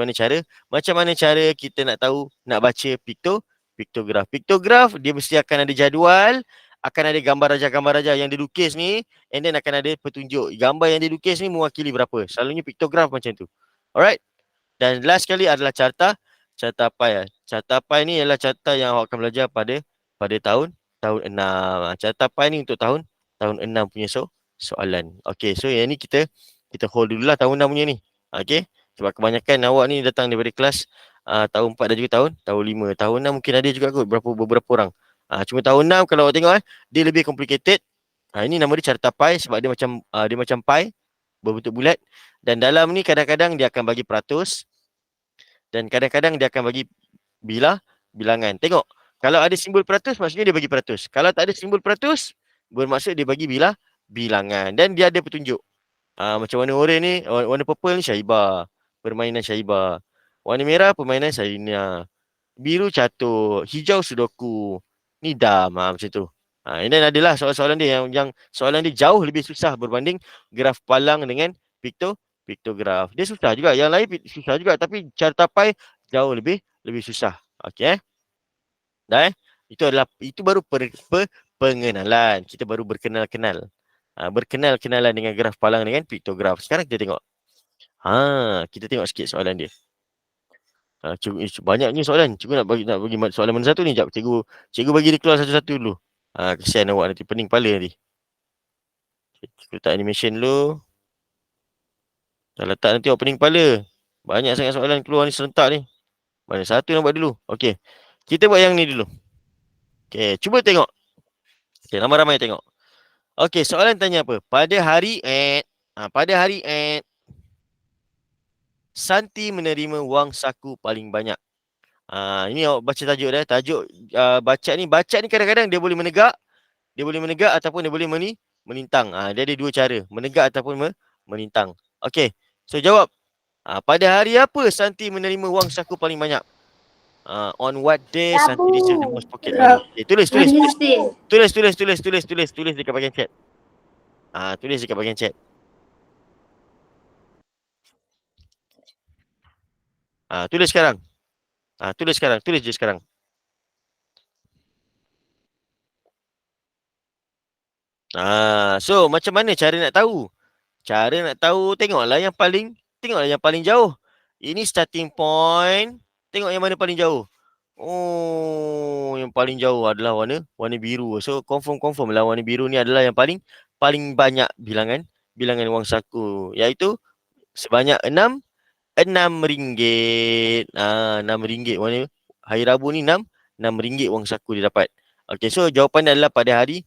[SPEAKER 1] mana cara kita nak tahu, nak baca piktograf. Piktograf dia mesti akan ada jadual, akan ada gambar raja yang dilukis ni, and then akan ada petunjuk. Gambar yang dilukis ni mewakili berapa. Selalunya piktograf macam tu. Alright? Dan last sekali adalah carta pai. Carta pai ni ialah carta yang awak akan belajar pada tahun 6. Carta pai ni untuk tahun 6 punya soalan. Okey, so yang ni kita hold dululah tahun 6 punya ni. Okey? Sebab kebanyakan awak ni datang daripada kelas tahun 4 dan juga tahun 5. Tahun 6 mungkin ada juga kot beberapa orang. Cuma tahun 6 kalau awak tengok dia lebih complicated. Ini nama dia carta pai sebab dia macam pai berbentuk bulat, dan dalam ni kadang-kadang dia akan bagi peratus dan kadang-kadang dia akan bagi bilangan. Tengok, kalau ada simbol peratus maksudnya dia bagi peratus. Kalau tak ada simbol peratus bermaksud dia bagi bilangan, dan dia ada petunjuk. Macam warna oren ni, warna purple ni Syahibah. Permainan Syahibah. Warna merah permainan Syarina. Biru catur, hijau sudoku. Ni dam macam tu. Ini adalah soalan-soalan dia yang soalan dia jauh lebih susah berbanding graf palang dengan piktograf. Dia susah juga. Yang lain susah juga tapi cara tapai jauh lebih susah. Okey. Dah itu baru pengenalan. Kita baru berkenal-kenal. Berkenal-kenalan dengan graf palang dengan piktograf. Sekarang kita tengok. Kita tengok sikit soalan dia. Banyaknya soalan. Cikgu nak bagi soalan mana satu ni? Sekejap. Cikgu bagi dia keluar satu-satu dulu. Kesian awak nanti. Pening kepala nanti. Cikgu letak animation dulu. Dah letak nanti awak pening kepala. Banyak sangat soalan keluar ni serentak ni. Mana satu nak buat dulu? Okey. Kita buat yang ni dulu. Okey. Cuba tengok. Okey. Ramai-ramai tengok. Okey. Soalan tanya apa? Pada hari Santi menerima wang saku paling banyak. Ini awak baca tajuk dia. Tajuk baca ni kadang-kadang dia boleh menegak. Dia boleh menegak ataupun dia boleh melintang. Dia ada dua cara. Menegak ataupun melintang. Okey. So jawab. Pada hari apa Santi menerima wang saku paling banyak? On what day Santi receive the most pocket money? Tulis dekat bahagian chat. Tulis dekat bahagian chat. Tulis sekarang. Tulis je sekarang. So macam mana cara nak tahu? Cara nak tahu tengoklah yang paling jauh. Ini starting point. Tengok yang mana paling jauh. Oh, yang paling jauh adalah warna biru. So confirm lah warna biru ni adalah yang paling banyak bilangan wang saku, iaitu sebanyak RM6. RM6. Warna hari Rabu ni RM6 wang saku dia dapat. Okay, so jawapan dia adalah pada hari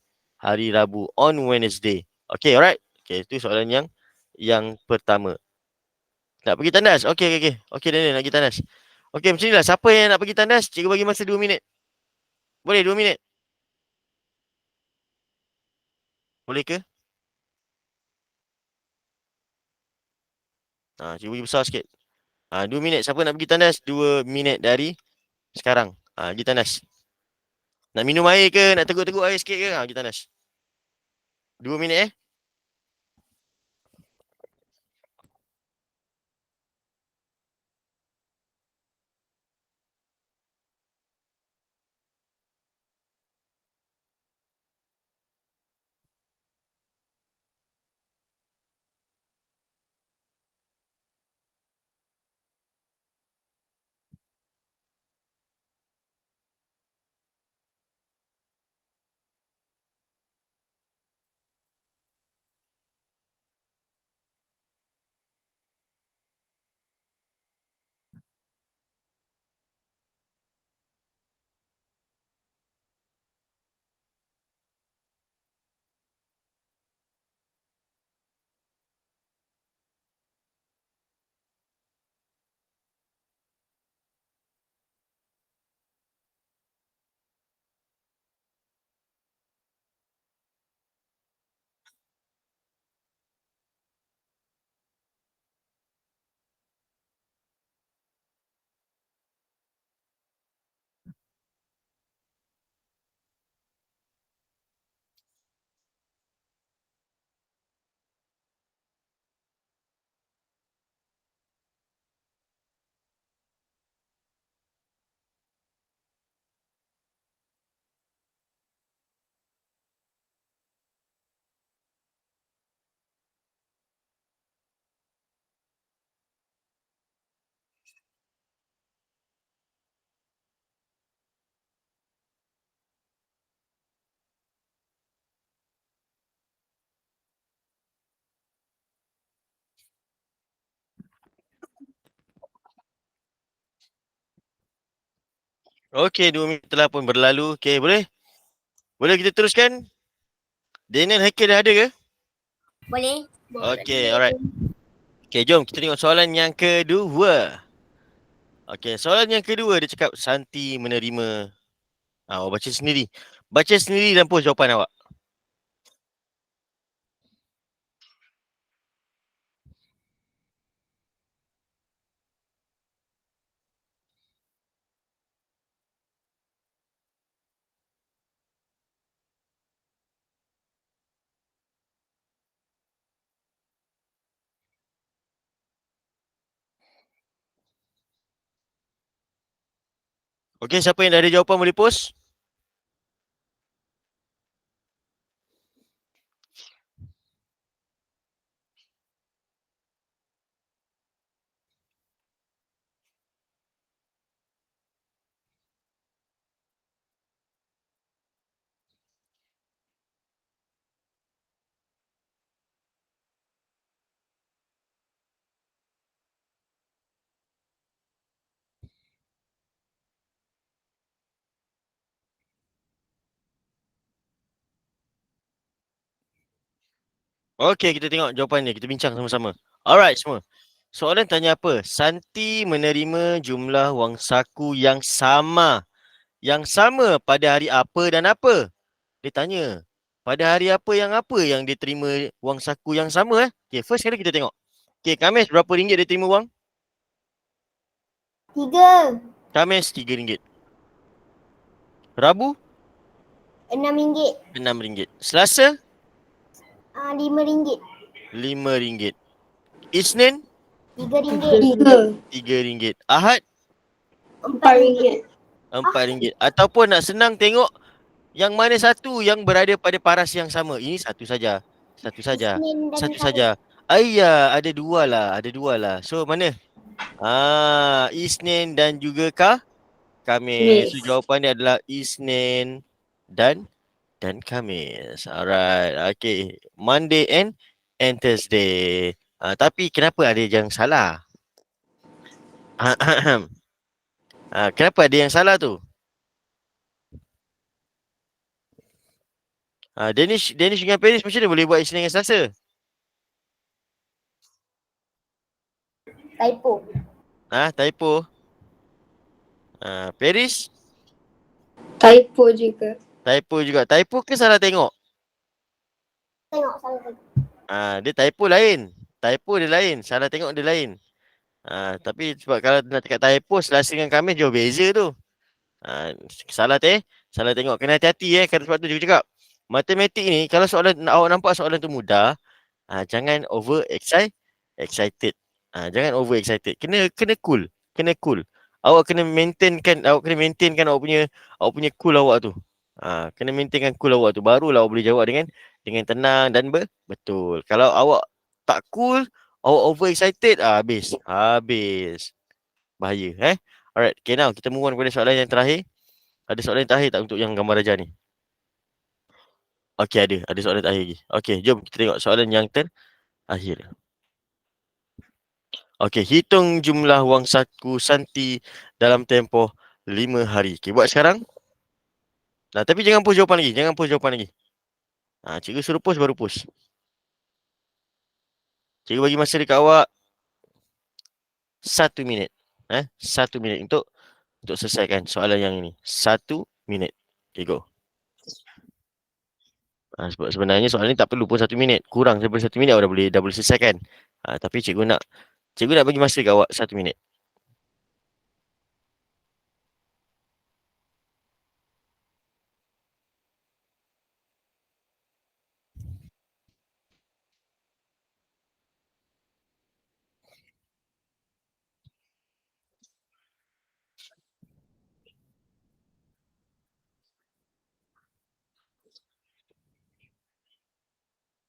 [SPEAKER 1] Rabu, on Wednesday. Okay, alright. Okay, itu soalan yang pertama. Nak pergi tandas? Okay, Daniel nak pergi tandas. Okay, macam inilah. Siapa yang nak pergi tandas? Cikgu bagi masa 2 minit. Boleh 2 minit? Boleh ke? Cikgu bagi besar sikit. 2 minit. Siapa nak pergi tandas? 2 minit dari sekarang. Pergi tandas. Nak minum air ke? Nak teguk-teguk air sikit ke? Pergi tandas. 2 minit Okay, 2 minit telah pun berlalu. Okay, boleh? Boleh kita teruskan? Daniel Hacker dah ada ke?
[SPEAKER 3] Boleh.
[SPEAKER 1] Okay, alright. Okay, jom kita tengok soalan yang kedua. Okay, soalan yang kedua dia cakap Santi menerima. Awak baca sendiri. Baca sendiri dan post jawapan awak. Okey, siapa yang dah ada jawapan boleh post? Okey, kita tengok jawapan dia. Kita bincang sama-sama. Alright semua. Soalan tanya apa? Santi menerima jumlah wang saku yang sama. Yang sama pada hari apa dan apa? Dia tanya. Pada hari apa yang dia terima wang saku yang sama? Okay, first kali kita tengok. Okay, Khamis berapa ringgit dia terima wang?
[SPEAKER 3] 3.
[SPEAKER 1] Khamis RM3. Rabu
[SPEAKER 3] RM6.
[SPEAKER 1] RM6. Selasa
[SPEAKER 3] 5 ringgit.
[SPEAKER 1] RM5. Isnin
[SPEAKER 3] 3 ringgit.
[SPEAKER 1] 3 ringgit. Ahad
[SPEAKER 3] 4 ringgit.
[SPEAKER 1] RM4. Ataupun nak senang tengok yang mana satu yang berada pada paras yang sama. Ini satu saja. Satu saja.
[SPEAKER 3] Isnin dan
[SPEAKER 1] Satu
[SPEAKER 3] Khamis.
[SPEAKER 1] saja. Ayah, ada dua lah. Ada dua lah. So, mana? Isnin dan juga Khamis. So, jawapan dia adalah Isnin dan Khamis. Alright. Okay. Monday and Thursday. Tapi kenapa ada yang salah? Kenapa ada yang salah tu? Danish dengan Paris macam mana boleh buat Isnin dengan Selasa?
[SPEAKER 3] Typo.
[SPEAKER 1] Typo. Paris?
[SPEAKER 2] Typo juga.
[SPEAKER 1] Typo juga. Typo ke salah tengok?
[SPEAKER 3] Tengok salah satu.
[SPEAKER 1] Dia typo lain. Typo dia lain. Salah tengok dia lain. Tapi sebab kalau nak cakap typo, Selasa dengan Khamis jauh beza tu. Salah salah tengok. Kena hati-hati sebab tu juga cakap. Matematik ni, kalau awak nampak soalan tu mudah, jangan excited. Jangan over excited. Kena cool. Kena cool. Awak kena maintainkan awak punya cool awak tu. Kena maintainkan cool awak tu, barulah awak boleh jawab dengan tenang dan betul. Kalau awak tak cool, awak over excited, habis. Bahaya Alright, okay, now kita move on kepada soalan yang terakhir. Ada soalan yang terakhir tak untuk yang gambar raja ni? Okey, ada soalan terakhir lagi. Okey, jom kita tengok soalan yang terakhir. Okey, hitung jumlah wang saku Santi dalam tempoh 5 hari. Okey, buat sekarang. Tapi jangan post jawapan lagi. Cikgu suruh post baru post. Cikgu bagi masa dekat awak 1 minit. 1 minit untuk selesaikan soalan yang ini. 1 minit. Okay, go. Sebab sebenarnya soalan ni tak perlu pun 1 minit. Kurang daripada 1 minit awak dah boleh selesaikan. Tapi cikgu nak bagi masa dekat awak 1 minit.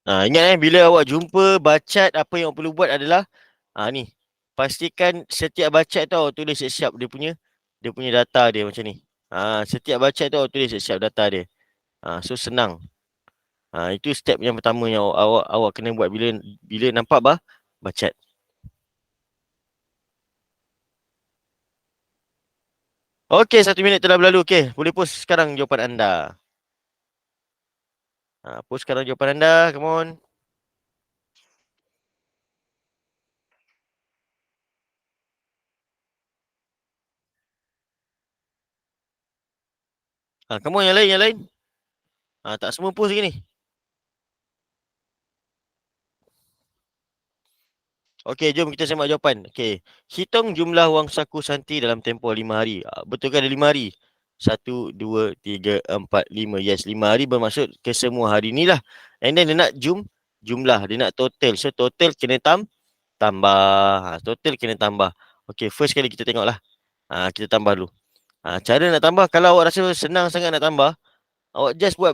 [SPEAKER 1] Ingat bila awak jumpa bacat, apa yang awak perlu buat adalah ni. Pastikan setiap bacat tu awak tulis siap dia punya data dia macam ni. Setiap bacat tu awak tulis siap data dia. So senang. Itu step yang pertama yang awak kena buat bila nampak bacat. Okey, 1 minit telah berlalu. Okey, boleh post sekarang jawapan anda. Post sekarang jawapan anda. Come on. Come on, yang lain. Tak semua post lagi ni. Okey, jom kita semak jawapan. Okey, hitung jumlah wang saku Santi dalam tempoh 5 hari. Betul ke ada 5 hari? 1, 2, 3, 4, 5. Yes, 5 hari bermaksud ke semua hari ni lah. And then dia nak jumlah. Dia nak total. So, total kena tambah. Total kena tambah. Okey, first kali kita tengok lah. Kita tambah dulu. Cara nak tambah, kalau awak rasa senang sangat nak tambah, awak just buat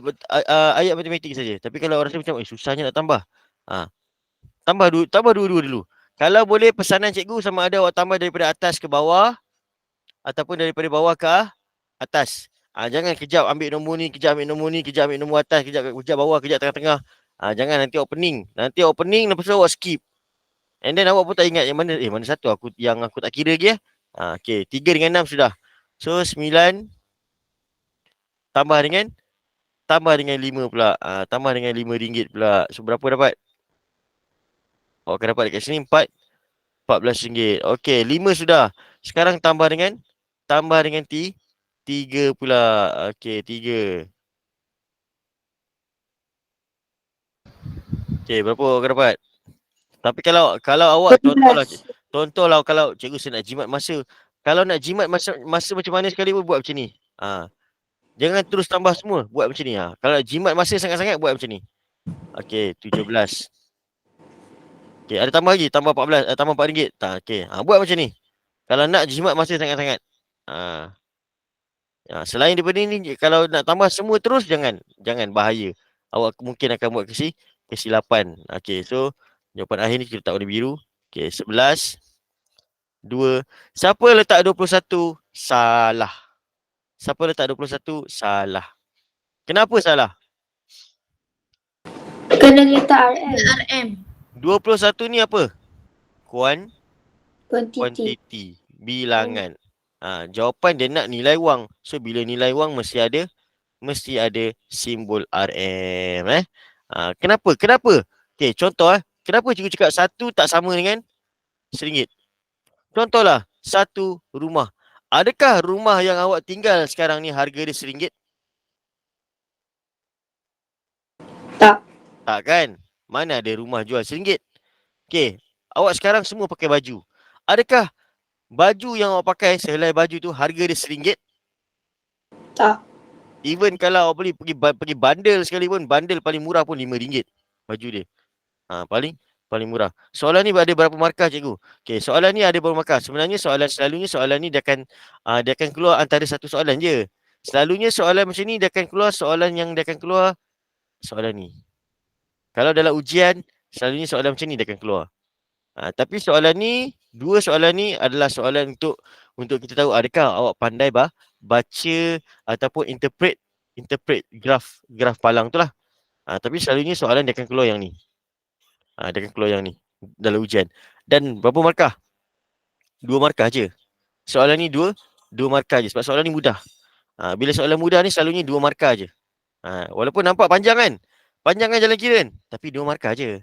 [SPEAKER 1] ayat matematik saja. Tapi kalau awak rasa macam susahnya nak tambah, tambah dua-dua dulu. Kalau boleh, pesanan cikgu sama ada awak tambah daripada atas ke bawah ataupun daripada bawah ke atas. Jangan kejap ambil nombor ni, kejap ambil nombor ni, kejap ambil nombor atas, kejap bawah, kejap tengah-tengah. Jangan, nanti awak pening. Lepas tu awak skip. And then awak pun tak ingat yang mana satu yang aku tak kira lagi. Okay, 3 dengan 6 sudah. So 9 tambah dengan 5 pula. Tambah dengan RM5 pula. So berapa dapat? Awak akan dapat dekat sini RM14. Okay, 5 sudah. Sekarang tambah dengan 3 pula. Okay, 3. Okay, berapa awak akan dapat? Tapi kalau awak contohlah kalau cikgu saya nak jimat masa. Kalau nak jimat masa macam mana sekali pun buat macam ni. Jangan terus tambah semua, buat macam ni. Kalau nak jimat masa sangat-sangat, buat macam ni. Okay, 17. Okay, ada tambah lagi, tambah 14, tambah RM4. Okay, buat macam ni. Kalau nak jimat masa sangat-sangat. Selain daripada ni, kalau nak tambah semua terus, jangan bahaya. Awak mungkin akan buat kesilapan. Okay, so jawapan akhir ni kita letak warna biru. Okay, 11, 2. Siapa letak 21? Salah. Siapa letak 21? Salah. Kenapa salah?
[SPEAKER 2] Kena letak RM.
[SPEAKER 4] RM.
[SPEAKER 1] 21 ni apa?
[SPEAKER 2] Quantity.
[SPEAKER 1] Quantity. Bilangan. Jawapan dia nak nilai wang. So bila nilai wang mesti ada simbol RM. Kenapa? Okay, contoh kenapa cikgu cakap 1 tak sama dengan RM1? Contohlah, 1 rumah. Adakah rumah yang awak tinggal sekarang ni harga dia RM1?
[SPEAKER 2] Tak.
[SPEAKER 1] Tak kan? Mana ada rumah jual RM1? Okay, awak sekarang semua pakai baju. Adakah baju yang awak pakai, sehelai baju tu harga dia RM1?
[SPEAKER 2] Tak.
[SPEAKER 1] Even kalau awak pergi bandel sekalipun, bandel paling murah pun RM5 baju dia. Paling murah. Soalan ni ada berapa markah cikgu? Okay, soalan ni ada berapa markah? Sebenarnya selalunya soalan ni dia akan keluar antara satu soalan je. Selalunya soalan macam ni dia akan keluar soalan ni. Kalau dalam ujian, selalunya soalan macam ni dia akan keluar. Tapi soalan ni, 2 soalan ni adalah soalan untuk kita tahu adakah awak pandai baca ataupun interpret graf palang tu lah. Tapi selalunya soalan dia akan keluar yang ni. Dia akan keluar yang ni dalam ujian. Dan berapa markah? 2 markah je. Soalan ni 2 markah je sebab soalan ni mudah. Bila soalan mudah ni selalunya 2 markah je. Walaupun nampak panjang kan? Panjang kan jalan kira kan? Tapi 2 markah je.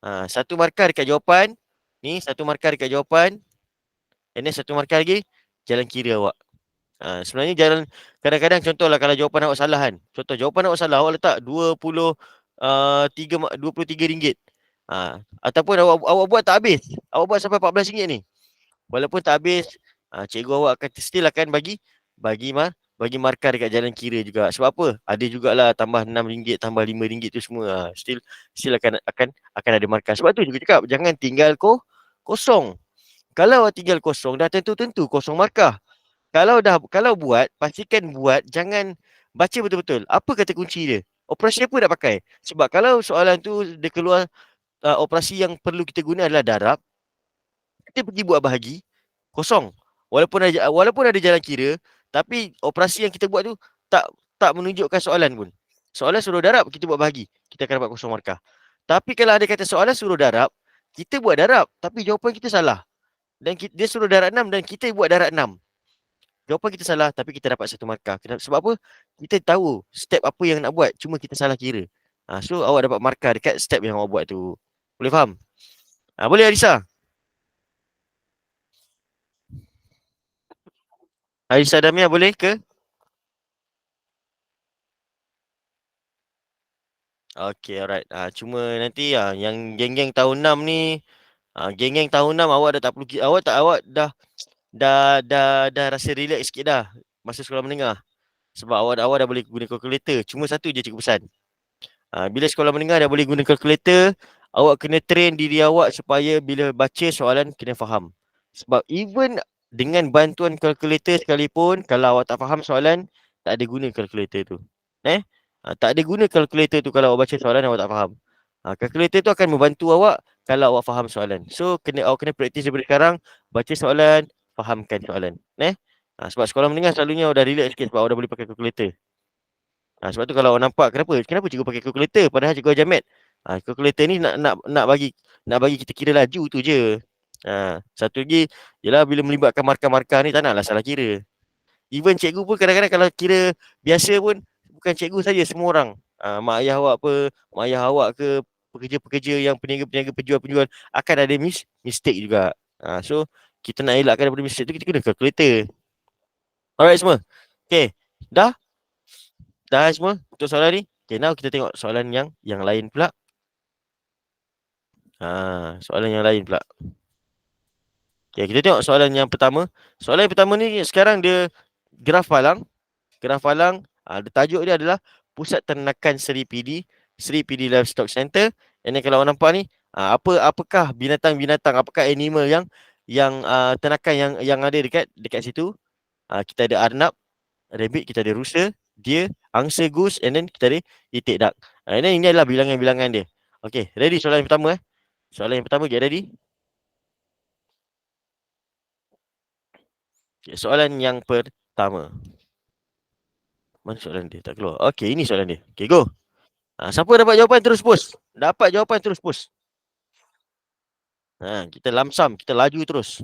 [SPEAKER 1] 1 markah dekat jawapan. Ni 1 markah dekat jawapan. And then 1 markah lagi jalan kira awak. Sebenarnya kadang-kadang contohlah kalau jawapan awak salah kan. Contoh jawapan awak salah, awak letak RM23. Ataupun awak buat tak habis. Awak buat sampai RM14 ni. Walaupun tak habis, cikgu awak still akan bagi markah dekat jalan kira juga. Sebab apa? Ada jugalah tambah RM6, tambah RM5 tu semua. Still akan ada markah. Sebab tu juga cakap jangan tinggal kosong. Kalau awak tinggal kosong, dah tentu kosong markah. Kalau buat, pastikan buat, jangan baca betul-betul. Apa kata kunci dia? Operasi apa nak pakai? Sebab kalau soalan tu dia keluar operasi yang perlu kita guna adalah darab, kita pergi buat bahagi, kosong. Walaupun ada jalan kira, tapi operasi yang kita buat tu tak menunjukkan soalan pun. Soalan suruh darab, kita buat bahagi, kita akan dapat kosong markah. Tapi kalau ada kata soalan suruh darab, kita buat darab, tapi jawapan kita salah. Dan dia suruh darab 6 dan kita buat darab 6. Jawapan kita salah, tapi kita dapat 1 markah. Sebab apa? Kita tahu step apa yang nak buat, cuma kita salah kira. So awak dapat markah dekat step yang awak buat tu. Boleh faham? Boleh Arisa? Arisa Damia boleh ke? Okay, alright. Cuma nanti yang geng-geng tahun 6 ni, geng-geng tahun 6 awak dah tak perlu, awak dah rasa relax sikit dah masa sekolah menengah. Sebab awak dah boleh guna kalkulator. Cuma satu je cikgu pesan. Bila sekolah menengah dah boleh guna kalkulator, awak kena train diri awak supaya bila baca soalan kena faham. Sebab even dengan bantuan kalkulator sekalipun, kalau awak tak faham soalan, tak ada guna kalkulator tu. Tak ada guna kalkulator tu kalau awak baca soalan awak tak faham. Kalkulator tu akan membantu awak kalau awak faham soalan. So, awak kena praktis daripada sekarang, baca soalan, fahamkan soalan. Sebab sekolah menengah selalunya awak dah relax sikit sebab awak dah boleh pakai kalkulator. Sebab tu kalau awak nampak, kenapa cikgu pakai kalkulator padahal cikgu ajar mat. Kalkulator ni nak bagi kita kira laju tu je. Satu lagi, ialah bila melibatkan markah-markah ni tak naklah salah kira. Even cikgu pun kadang-kadang kalau kira biasa pun, bukan cikgu saja, semua orang. Mak ayah awak mak ayah awak ke, pekerja-pekerja yang peniaga-peniaga, penjual-penjual akan ada mistake juga. So, kita nak elakkan daripada mistake tu, kita guna kalkulator. Alright semua. Okay. Dah semua untuk soalan ni. Okay, now kita tengok soalan yang lain pula. Soalan yang lain pula. Okay, kita tengok soalan yang pertama. Soalan yang pertama ni sekarang dia graf palang. Graf palang, tajuk dia adalah Pusat Ternakan Seri PD Livestock Center. And then kalau awak nampak ni, apakah binatang-binatang, apakah animal yang ternakan yang ada dekat situ. Kita ada arnab, rabbit, kita ada rusa, deer, angsa, goose, and then kita ada itik duck. And then ini adalah bilangan-bilangan dia. Okay, ready soalan yang pertama. Soalan yang pertama, get ready. Okay, soalan yang pertama. Mana soalan dia? Tak keluar. Okay, ini soalan dia. Okay, go. Siapa dapat jawapan terus post. Dapat jawapan terus post. Kita lamsam, kita laju terus.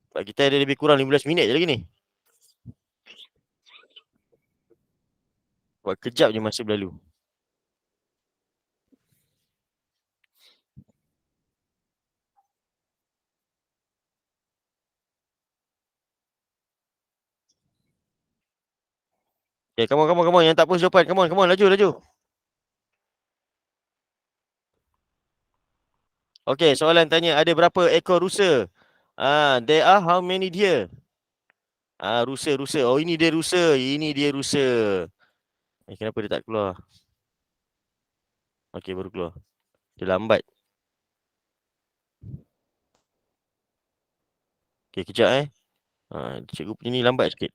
[SPEAKER 1] Sebab kita ada lebih kurang 15 minit je lagi ni. Buat kejap je masa berlalu. Okay, come on. Yang tak post jawapan. Come on. Laju. Okay, soalan tanya, ada berapa ekor rusa? There are how many deer? Rusa. Oh, ini dia rusa. Kenapa dia tak keluar? Okay, baru keluar. Dia lambat. Okay, kejap cikgu punya ni lambat sikit.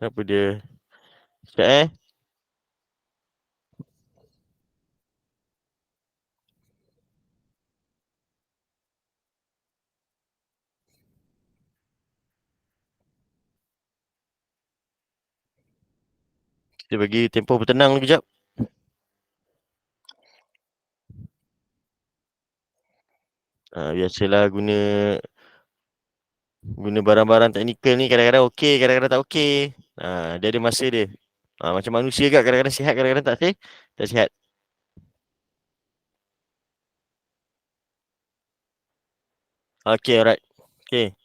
[SPEAKER 1] Kenapa dia? Sekejap Kita bagi tempoh bertenang dulu kejap. Biasalah guna barang-barang teknikal ni kadang-kadang okey, kadang-kadang tak okey. Dia ada masa dia. Macam manusia kan, kadang-kadang sihat, kadang-kadang tak sihat. Okay, alright. Okay.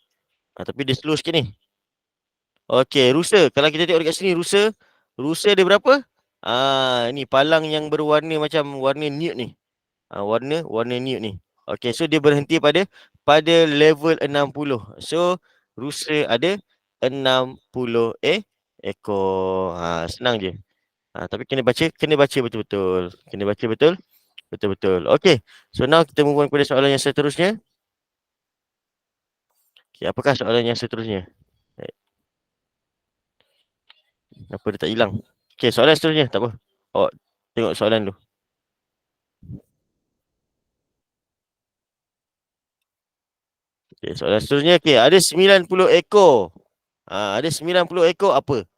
[SPEAKER 1] Tapi dia slow sikit ni. Okay, rusa. Kalau kita tengok dekat sini, rusa dia berapa? Ni palang yang berwarna macam warna nude ni. Warna nude ni. Okay, so dia berhenti pada level 60. So, rusa ada 60 ekor. Senang je. Tapi kena baca betul-betul. Betul-betul. Okay, so now kita move on kepada soalan yang seterusnya. Okay, apakah soalan yang seterusnya? Kenapa dia tak hilang? Okay, soalan seterusnya. Tak apa. Tengok soalan dulu. Okay, soalan seterusnya. Okay, ada 90 ekor. Ada 90 ekor apa?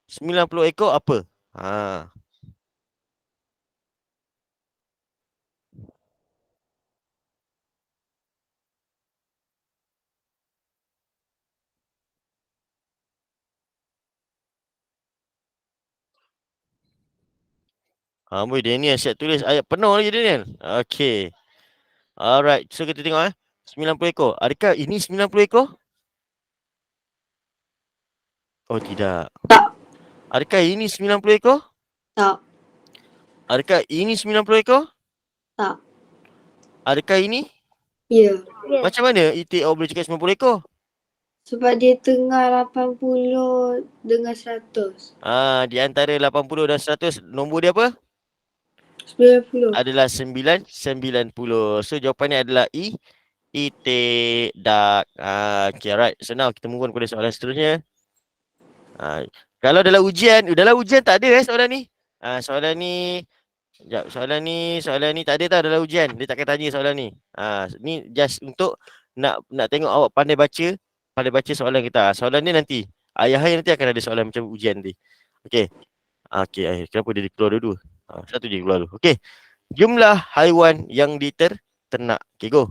[SPEAKER 1] 90 ekor apa? Boy, Daniel siap tulis ayat penuh lagi Daniel. Okay. Alright, so kita tengok 90 ekor. Adakah ini 90 ekor? Oh, tidak.
[SPEAKER 2] Tak.
[SPEAKER 1] Adakah ini 90 ekor?
[SPEAKER 2] Tak.
[SPEAKER 1] Adakah ini 90 ekor?
[SPEAKER 2] Tak.
[SPEAKER 1] Adakah ini?
[SPEAKER 2] Ya.
[SPEAKER 1] Macam mana itik awak boleh cakap 90 ekor?
[SPEAKER 2] Sebab dia tengah 80 dengan 100.
[SPEAKER 1] Di antara 80 dan 100, nombor dia apa?
[SPEAKER 2] 90.
[SPEAKER 1] Adalah 90. So jawapannya adalah itik dak. Okay, alright. So now kita move on kepada soalan seterusnya. Kalau dalam ujian tak ada soalan ni. Soalan ni, sekejap, soalan ni tak ada tau dalam ujian. Dia takkan tanya soalan ni. Ni just untuk nak tengok awak pandai baca soalan kita. Soalan ni nanti. Ayah nanti akan ada soalan macam ujian nanti. Okey. Okey, kenapa dia keluar dulu? Satu je keluar dulu. Okey. Jumlah haiwan yang diternak. Okey, go.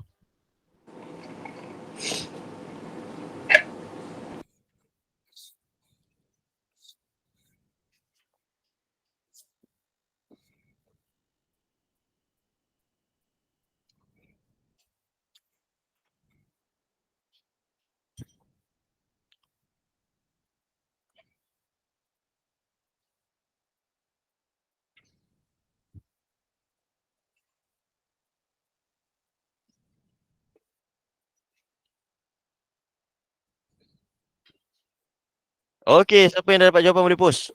[SPEAKER 1] Okey, siapa yang dah dapat jawapan boleh post.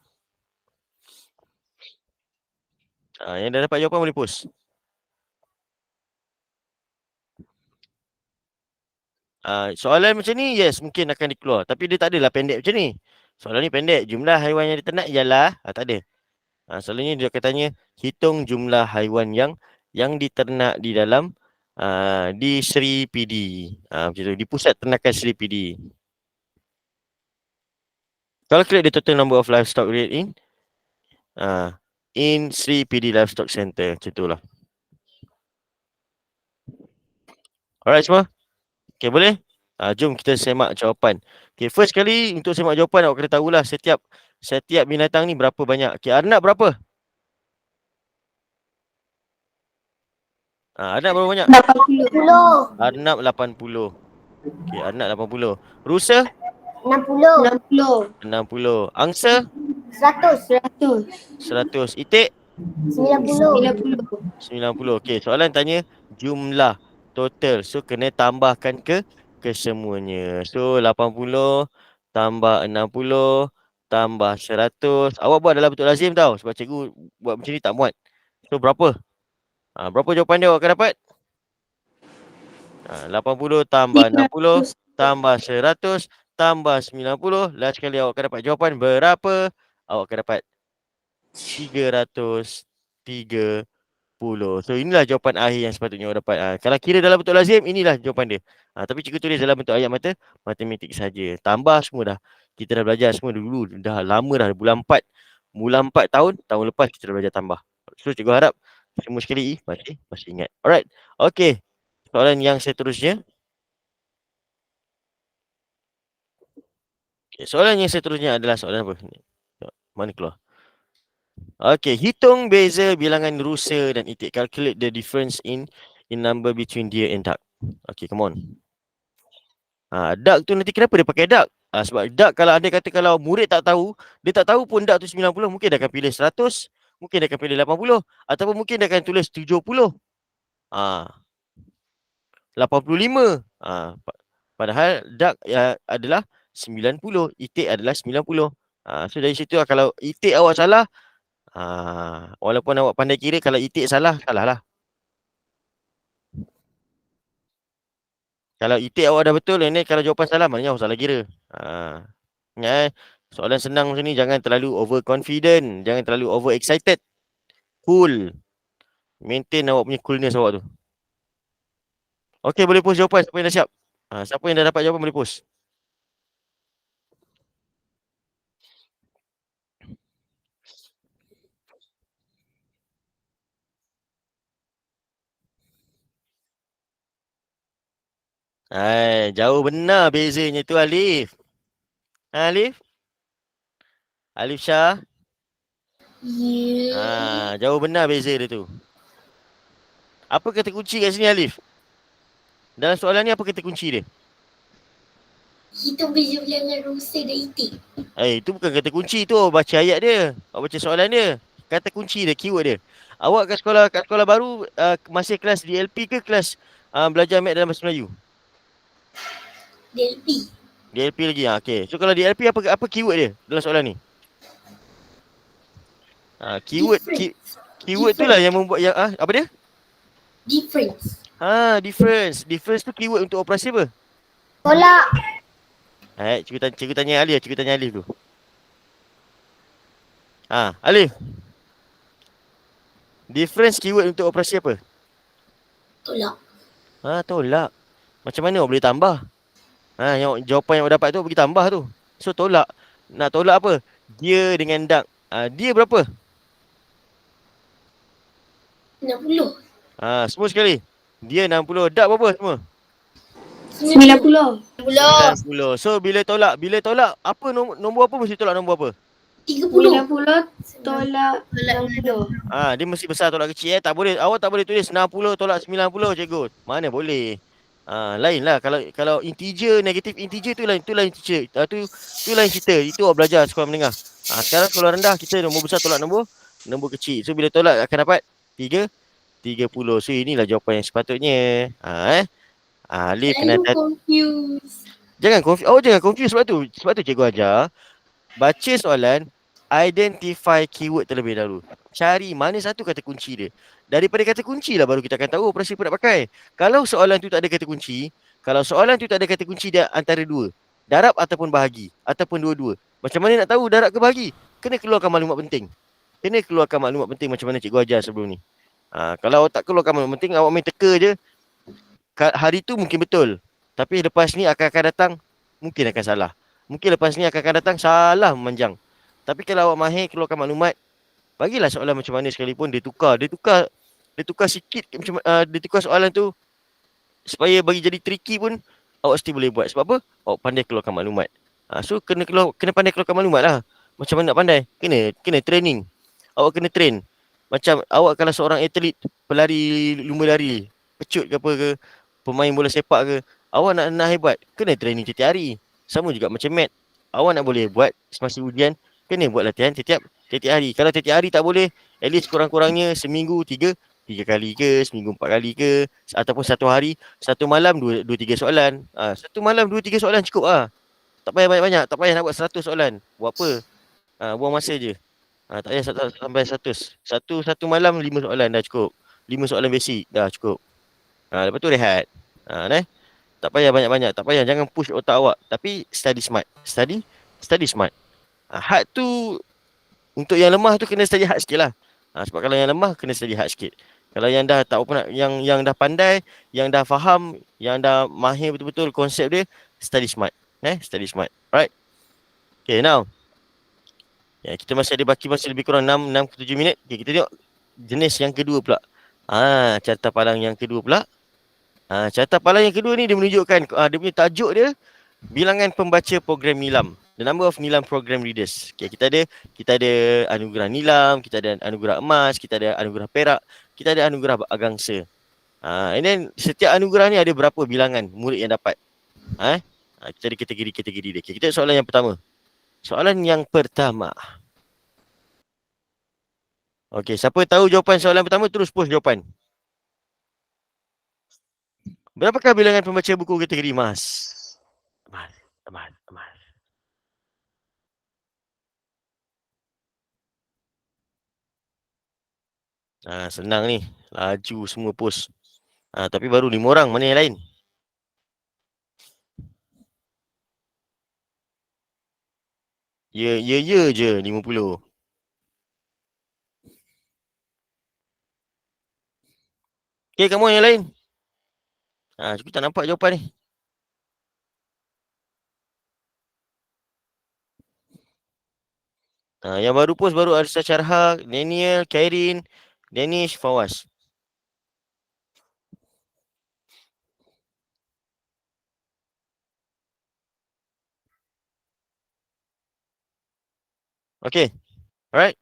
[SPEAKER 1] Yang dah dapat jawapan boleh post. Soalan macam ni, yes, mungkin akan dikeluar. Tapi dia tak adalah pendek macam ni. Soalan ni pendek. Jumlah haiwan yang diternak ialah, tak ada. Soalannya dia akan tanya, hitung jumlah haiwan yang diternak di dalam, di Sri PD. Macam tu, di pusat ternakan Sri PD. Calculate the total number of livestock reared in Sri PD Livestock Center. Macam tu lah. Alright semua? Okay, boleh? Jom kita semak jawapan. Okay, first kali untuk semak jawapan awak kena tahulah setiap binatang ni berapa banyak. Okay, arnab berapa? Arnab berapa banyak?
[SPEAKER 3] 10.
[SPEAKER 1] Arnab 80. Okay, arnab 80. Rusa?
[SPEAKER 3] 60.
[SPEAKER 2] 60.
[SPEAKER 1] Angsa?
[SPEAKER 3] 100.
[SPEAKER 2] 100.
[SPEAKER 1] 100. Itik?
[SPEAKER 3] 90.
[SPEAKER 1] 90. Okay, soalan tanya jumlah total. So, kena tambahkan ke semuanya. So, 80 tambah 60 tambah 100. Awak buat dalam bentuk lazim tau. Sebab cikgu buat macam ni tak muat. So, berapa? Berapa jawapan dia awak akan dapat? 80 tambah 60 tambah 100 tambah 90. Last sekali awak akan dapat jawapan berapa? Awak akan dapat 330. So inilah jawapan akhir yang sepatutnya awak dapat. Kalau kira dalam bentuk lazim, inilah jawapan dia. Tapi cikgu tulis dalam bentuk ayat matematik saja. Tambah semua dah. Kita dah belajar semua dulu. Dah lama dah. Bulan 4 tahun lepas kita dah belajar tambah. So cikgu harap semua sekali masih ingat. Alright. Okay. Soalan yang seterusnya. Okay, soalan yang seterusnya adalah soalan apa? Mana keluar? Okay, hitung beza bilangan rusa dan itik. Calculate the difference in number between deer and duck. Okay, come on. Duck tu nanti kenapa dia pakai duck? Sebab duck kalau ada kata kalau murid tak tahu, dia tak tahu pun duck tu 90, mungkin dia akan pilih 100, mungkin dia akan pilih 80, ataupun mungkin dia akan tulis 70. 85. Padahal duck adalah 90, itik adalah 90. So dari situ kalau itik awak salah, walaupun awak pandai kira, kalau itik salah lah. Kalau itik awak dah betul, ini kalau jawapan salah, maknanya awak salah kira. Ingat soalan senang macam ni, jangan terlalu overconfident, jangan terlalu overexcited. Cool. Maintain awak punya coolness awak tu. Okay, boleh post jawapan siapa yang dah siap. Siapa yang dah dapat jawapan boleh post. Jauh benar bezanya tu Alif. Alif? Alif Shah? Jauh benar beza dia tu. Apa kata kunci kat sini Alif? Dalam soalan ni apa kata kunci dia?
[SPEAKER 3] Hitung beza bilangan rusa dan itik.
[SPEAKER 1] Itu bukan kata kunci tu. Baca ayat dia. Awak baca soalan dia. Kata kunci dia, keyword dia. Awak kat sekolah baru masih kelas DLP ke kelas belajar math dalam bahasa Melayu?
[SPEAKER 3] DLP.
[SPEAKER 1] DLP lagi. Okey. So kalau DLP apa keyword dia dalam soalan ni? Keyword keyword tu lah yang membuat yang apa dia?
[SPEAKER 3] Difference.
[SPEAKER 1] Difference. Difference tu keyword untuk operasi apa?
[SPEAKER 3] Tolak.
[SPEAKER 1] Cikgu tanya Alif, cikgu tanya Alif tu. Alif. Difference keyword untuk operasi apa?
[SPEAKER 3] Tolak.
[SPEAKER 1] Tolak. Macam mana awak boleh tambah? Yang jawapan yang awak dapat tu bagi tambah tu. So tolak. Nak tolak apa? Dia dengan dak. Dia berapa?
[SPEAKER 3] 60.
[SPEAKER 1] Semua sekali. Dia 60. Dak berapa semua?
[SPEAKER 2] 90.
[SPEAKER 1] 90. So bila tolak apa nombor apa mesti tolak nombor apa?
[SPEAKER 3] 30.
[SPEAKER 2] 90 tolak 60.
[SPEAKER 1] Dia mesti besar tolak kecil Tak boleh, awak tak boleh tulis 60 tolak 90 cikgu. Mana boleh. Lain lah kalau integer, negatif integer tu lain teacher. Tu lain cerita. Itu awak belajar sekolah menengah. Sekarang sekolah rendah kita nombor besar tolak nombor kecil. So bila tolak akan dapat 30. So inilah jawapan yang sepatutnya. Alif kena
[SPEAKER 3] confused.
[SPEAKER 1] Jangan confuse sebab tu cikgu ajar baca soalan, identify keyword terlebih dahulu. Cari mana satu kata kunci dia. Daripada kata kunci lah baru kita akan tahu operasi apa nak pakai. Kalau soalan tu tak ada kata kunci, dia antara dua, darab ataupun bahagi ataupun dua-dua. Macam mana nak tahu darab ke bahagi? Kena keluarkan maklumat penting. Macam mana cikgu ajar sebelum ni. Kalau awak tak keluarkan maklumat penting, awak main teka je. Hari tu mungkin betul. Tapi lepas ni akan datang mungkin akan salah. Mungkin lepas ni akan datang salah memanjang. Tapi kalau awak mahir keluarkan maklumat, bagilah soalan macam mana sekalipun dia tukar sikit macam dia tukar soalan tu supaya bagi jadi tricky pun awak mesti boleh buat. Sebab apa? Awak pandai keluarkan maklumat. So kena pandai keluarkan maklumat lah. Macam mana nak pandai? Kena training. Awak kena train. Macam awak kalau seorang atlet, pelari lumba lari, pecut ke apa ke, pemain bola sepak ke, awak nak hebat, kena training tiap hari. Sama juga macam mat. Awak nak boleh buat semasa ujian, kena buat latihan tiap hari. Kalau tiap hari tak boleh, at least kurang-kurangnya seminggu 3 kali ke, seminggu 4 kali ke, ataupun satu hari, satu malam 2-3 soalan. Satu malam 2-3 soalan cukup lah. Tak payah banyak-banyak, tak payah nak buat 100 soalan. Buat apa? Buang masa je. Tak payah sampai 100. Satu malam 5 soalan dah cukup. 5 soalan basic dah cukup. Lepas tu rehat. Tak payah banyak-banyak. Tak payah, jangan push otak awak. Tapi study smart. Study smart. Hard tu, untuk yang lemah tu kena study hard sikit lah. Sebab kalau yang lemah, kena study hard sikit. Kalau yang dah tak apa nak, yang dah pandai, yang dah faham, yang dah mahir betul-betul konsep dia, study smart. Study smart. Right? Okay, now. Kita masih ada baki masa lebih kurang 6 ke 7 minit. Okay, kita tengok jenis yang kedua pula. Carta palang yang kedua pula. Carta palang yang kedua ni dia menunjukkan dia punya tajuk dia bilangan pembaca program Nilam. The number of Nilam program readers. Okay, kita ada anugerah Nilam, kita ada anugerah emas, kita ada anugerah perak, kita ada anugerah agangsa. And then setiap anugerah ni ada berapa bilangan murid yang dapat. Kita ada kategori-kategori dia. Okay, kita soalan yang pertama. Soalan yang pertama. Okey, siapa tahu jawapan soalan pertama terus post jawapan. Berapakah bilangan pembaca buku kategori emas? Emas. Senang ni. Laju semua post. Tapi baru 5 orang. Mana yang lain? Ya je 50. Okey, kamu yang lain? Aku tak nampak jawapan ni. Yang baru post baru Arisa Charha, Daniel, Kairin, Danish, Fawaz. Okey. Alright.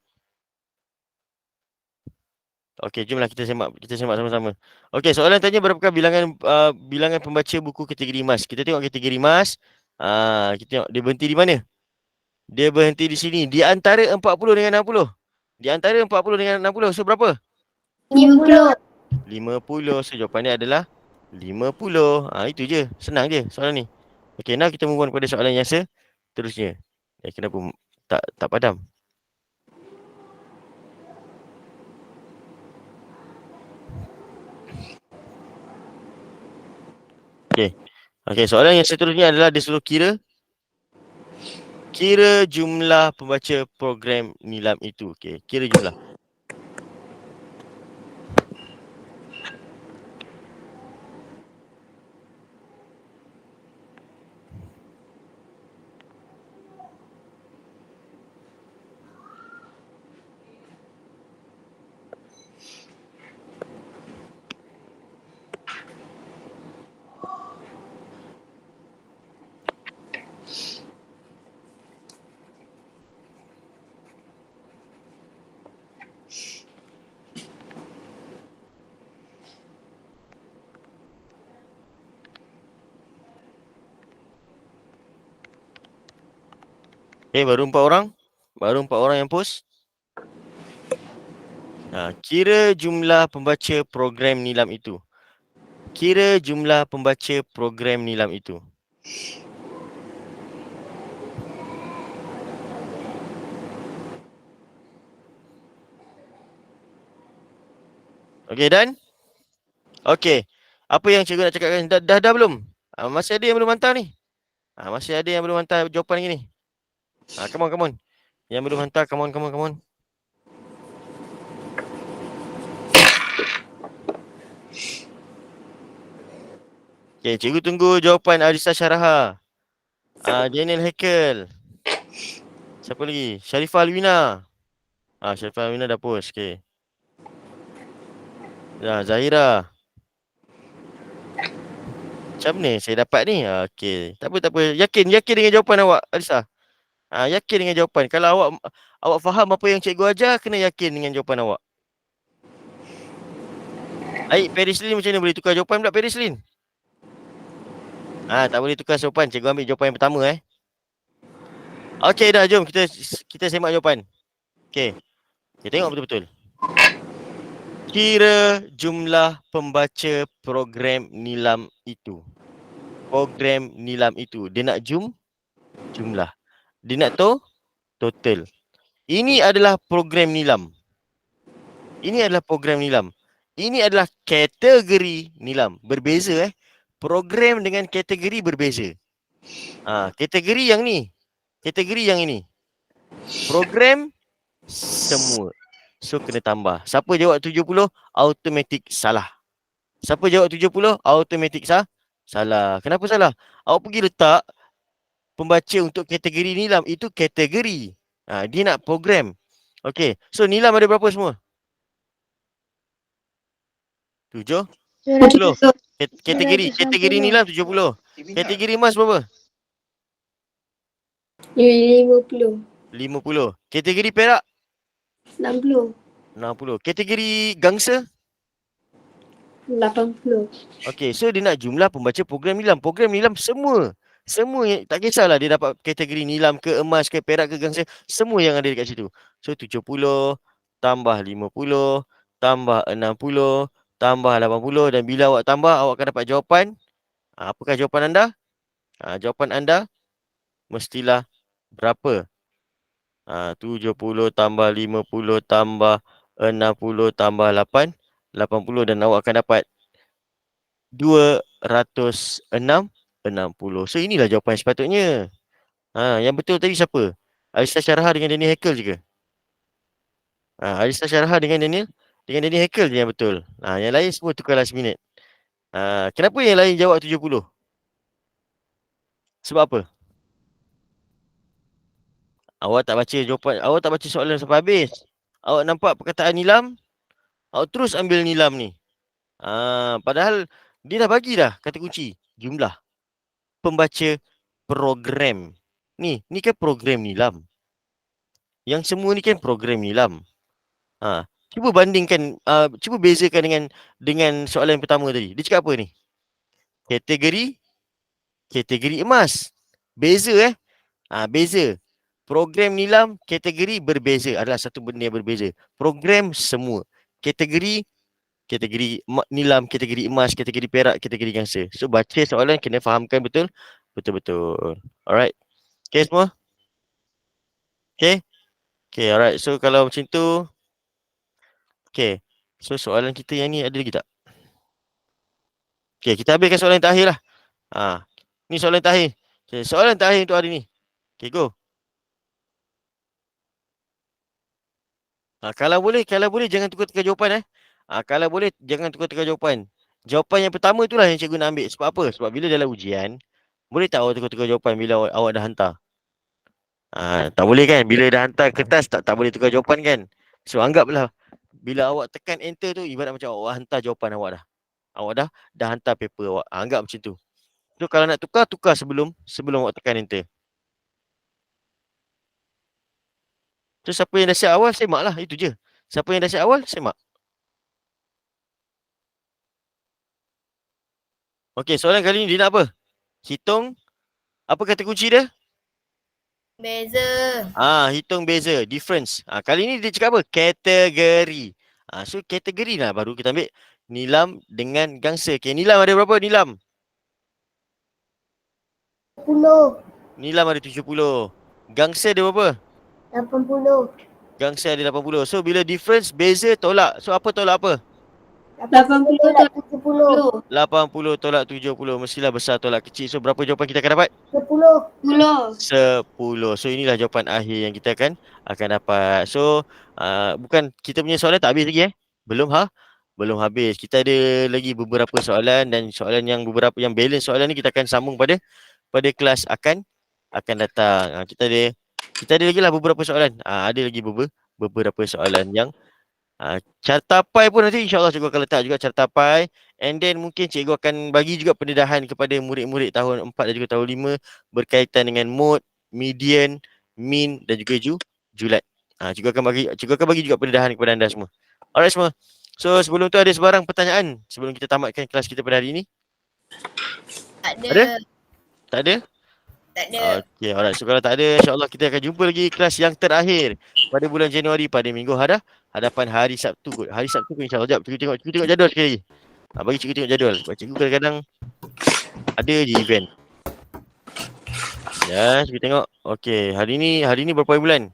[SPEAKER 1] Okey, jomlah kita semak sama-sama. Okey, soalan tanya berapakah bilangan pembaca buku kategori emas. Kita tengok kategori emas. Kita tengok dia berhenti di mana? Dia berhenti di sini. Di antara 40 dengan 60. Di antara 40 dengan 60. So berapa?
[SPEAKER 2] 50.
[SPEAKER 1] 50. So jawapannya adalah 50. Itu je. Senang je soalan ni. Okay, now kita move on pada soalan yang seterusnya. Kenapa tak padam? Okay, soalan yang seterusnya adalah dia suruh kira jumlah pembaca program nilam itu. Okay, kira jumlah. Okay, baru 4 orang. Baru 4 orang yang post. Kira jumlah pembaca program nilam itu. Kira jumlah pembaca program nilam itu. Okay, dan? Okay. Apa yang cikgu nak cakapkan? Dah belum? Masih ada yang belum hantar ni? Masih ada yang belum hantar jawapan lagi ni? Come on. Yang belum hantar, come on. Okay, cikgu tunggu jawapan Arisa Syaraha. Daniel Hekel. Siapa lagi? Sharifah Alwina. Sharifah Alwina dah post. Okay. Zahira. Macam mana saya dapat ni? Okay. Tak apa. Yakin dengan jawapan awak, Arisa? Yakin dengan jawapan. Kalau awak faham apa yang cikgu ajar, kena yakin dengan jawapan awak. Baik, Perislin macam mana boleh tukar jawapan pula, Perislin? Tak boleh tukar jawapan. Cikgu ambil jawapan yang pertama. Okay, dah. Jom kita semak jawapan. Okay. Kita tengok betul-betul. Kira jumlah pembaca program nilam itu. Program nilam itu. Dia nak jumlah. Dia nak total. Ini adalah program nilam. Ini adalah kategori nilam. Berbeza. Program dengan kategori berbeza. Kategori yang ni. Kategori yang ini. Program semua. So kena tambah. Siapa jawab 70, automatik salah. Siapa jawab 70, automatik salah. Kenapa salah? Awak pergi letak pembaca untuk kategori nilam. Itu kategori. Dia nak program. Okay. So nilam ada berapa semua? 70. Kategori nilam 70. Kategori emas berapa?
[SPEAKER 2] 50.
[SPEAKER 1] 50. Kategori perak?
[SPEAKER 2] 60.
[SPEAKER 1] 60. Kategori gangsa?
[SPEAKER 2] 80.
[SPEAKER 1] Okay, so dia nak jumlah pembaca program nilam. Program nilam semua. Semua yang, tak kisahlah dia dapat kategori nilam ke, emas ke, perak ke, gangsa. Semua yang ada dekat situ. So 70 tambah 50 tambah 60 tambah 80. Dan bila awak tambah, awak akan dapat jawapan. Apakah jawapan anda? Jawapan anda mestilah berapa? 70 tambah 50 tambah 60 tambah 80. Dan awak akan dapat 260. So inilah jawapan sepatutnya. Yang betul tadi siapa? Arisa Syaraha dengan Daniel Hekel juga. Arisa Syaraha dengan Daniel Hekel je yang betul. Yang lain semua tukar last minute. Kenapa yang lain jawab 70? Sebab apa? Awak tak baca jawapan, awak tak baca soalan sampai habis. Awak nampak perkataan nilam, awak terus ambil nilam ni. Padahal dia dah bagi dah kata kunci. Jumlah pembaca program. Ni kan program nilam. Yang semua ni kan program nilam. Cuba bandingkan, cuba bezakan dengan soalan yang pertama tadi. Dia cakap apa ni? Kategori emas. Beza beza. Program nilam, kategori berbeza. Adalah satu benda yang berbeza. Program semua. Kategori kategori nilam, kategori emas, kategori perak, kategori gangsa. So baca soalan kena fahamkan betul. Betul-betul. Alright. Okay semua? Okay? Okay, alright. So kalau macam tu, okay. So soalan kita yang ni ada lagi tak? Okay, kita habiskan soalan yang terakhir lah. Ni soalan terakhir. Okay, soalan terakhir untuk hari ni. Okay, go. Kalau boleh jangan tukar-tukar jawapan kalau boleh jangan tukar-tukar jawapan. Jawapan yang pertama itulah yang cikgu nak ambil. Sebab apa? Sebab bila dalam ujian, boleh tak awak tukar-tukar jawapan bila awak dah hantar? Tak boleh kan? Bila dah hantar kertas tak boleh tukar jawapan kan? So anggaplah bila awak tekan enter tu ibarat macam awak hantar jawapan awak dah. Awak dah hantar paper awak. Anggap macam tu. So kalau nak tukar sebelum awak tekan enter. So siapa yang dah siap awal semak lah. Itu je. Siapa yang dah siap awal semak. Okey, soalan kali ni dia nak apa? Hitung apa kata kunci dia?
[SPEAKER 3] Beza.
[SPEAKER 1] Hitung beza, difference. Kali ni dia cakap apa? Kategori. So kategori lah baru kita ambil nilam dengan gangsa. Okay, nilam ada berapa nilam?
[SPEAKER 3] 10.
[SPEAKER 1] Nilam ada 70. Gangsa ada berapa?
[SPEAKER 3] 80.
[SPEAKER 1] Gangsa ada 80. So bila difference, beza, tolak. So apa tolak apa?
[SPEAKER 2] 80 tolak
[SPEAKER 3] 70.
[SPEAKER 1] 80 tolak 70. Mestilah besar tolak kecil. So berapa jawapan kita akan dapat?
[SPEAKER 3] 10.
[SPEAKER 1] 10. So inilah jawapan akhir yang kita akan dapat. So bukan kita punya soalan tak habis lagi Belum belum habis. Kita ada lagi beberapa soalan dan soalan yang beberapa yang balance soalan ni kita akan sambung pada kelas akan datang. Kita ada lagi lah beberapa soalan. Ada lagi beberapa soalan yang cartapai pun nanti insyaAllah cikgu akan letak juga cartapai. And then mungkin cikgu akan bagi juga pendedahan kepada murid-murid tahun 4 dan juga tahun 5 berkaitan dengan mode, median, mean dan juga julat. Cikgu akan bagi juga pendedahan kepada anda semua. Alright semua. So sebelum tu ada sebarang pertanyaan sebelum kita tamatkan kelas kita pada hari ini?
[SPEAKER 3] Tak ada.
[SPEAKER 1] Ada? Tak ada?
[SPEAKER 3] Tak ada.
[SPEAKER 1] Okay, alright. So kalau tak ada, insyaAllah kita akan jumpa lagi kelas yang terakhir pada bulan Januari pada minggu hadapan hari Sabtu kot. Hari Sabtu kot insyaAllah. Sekejap, cikgu tengok jadual sekali lagi. Bagi cikgu tengok jadual. Sebab cikgu kadang-kadang ada je event. Ya, cikgu tengok. Okay, hari ni berapa bulan?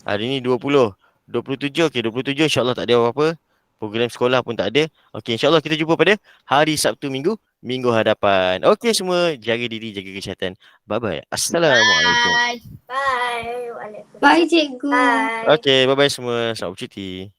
[SPEAKER 1] Hari ni 20. 27, okay 27 insyaAllah tak ada apa-apa. Program sekolah pun tak ada. Okay, insyaAllah kita jumpa pada hari Sabtu minggu hadapan. Okay semua, jaga diri, jaga kesihatan. Bye-bye. Assalamualaikum.
[SPEAKER 3] Bye. Bye. Waalaikumsalam.
[SPEAKER 2] Bye cikgu.
[SPEAKER 3] Bye.
[SPEAKER 1] Okay, bye-bye semua. Selamat bercuti.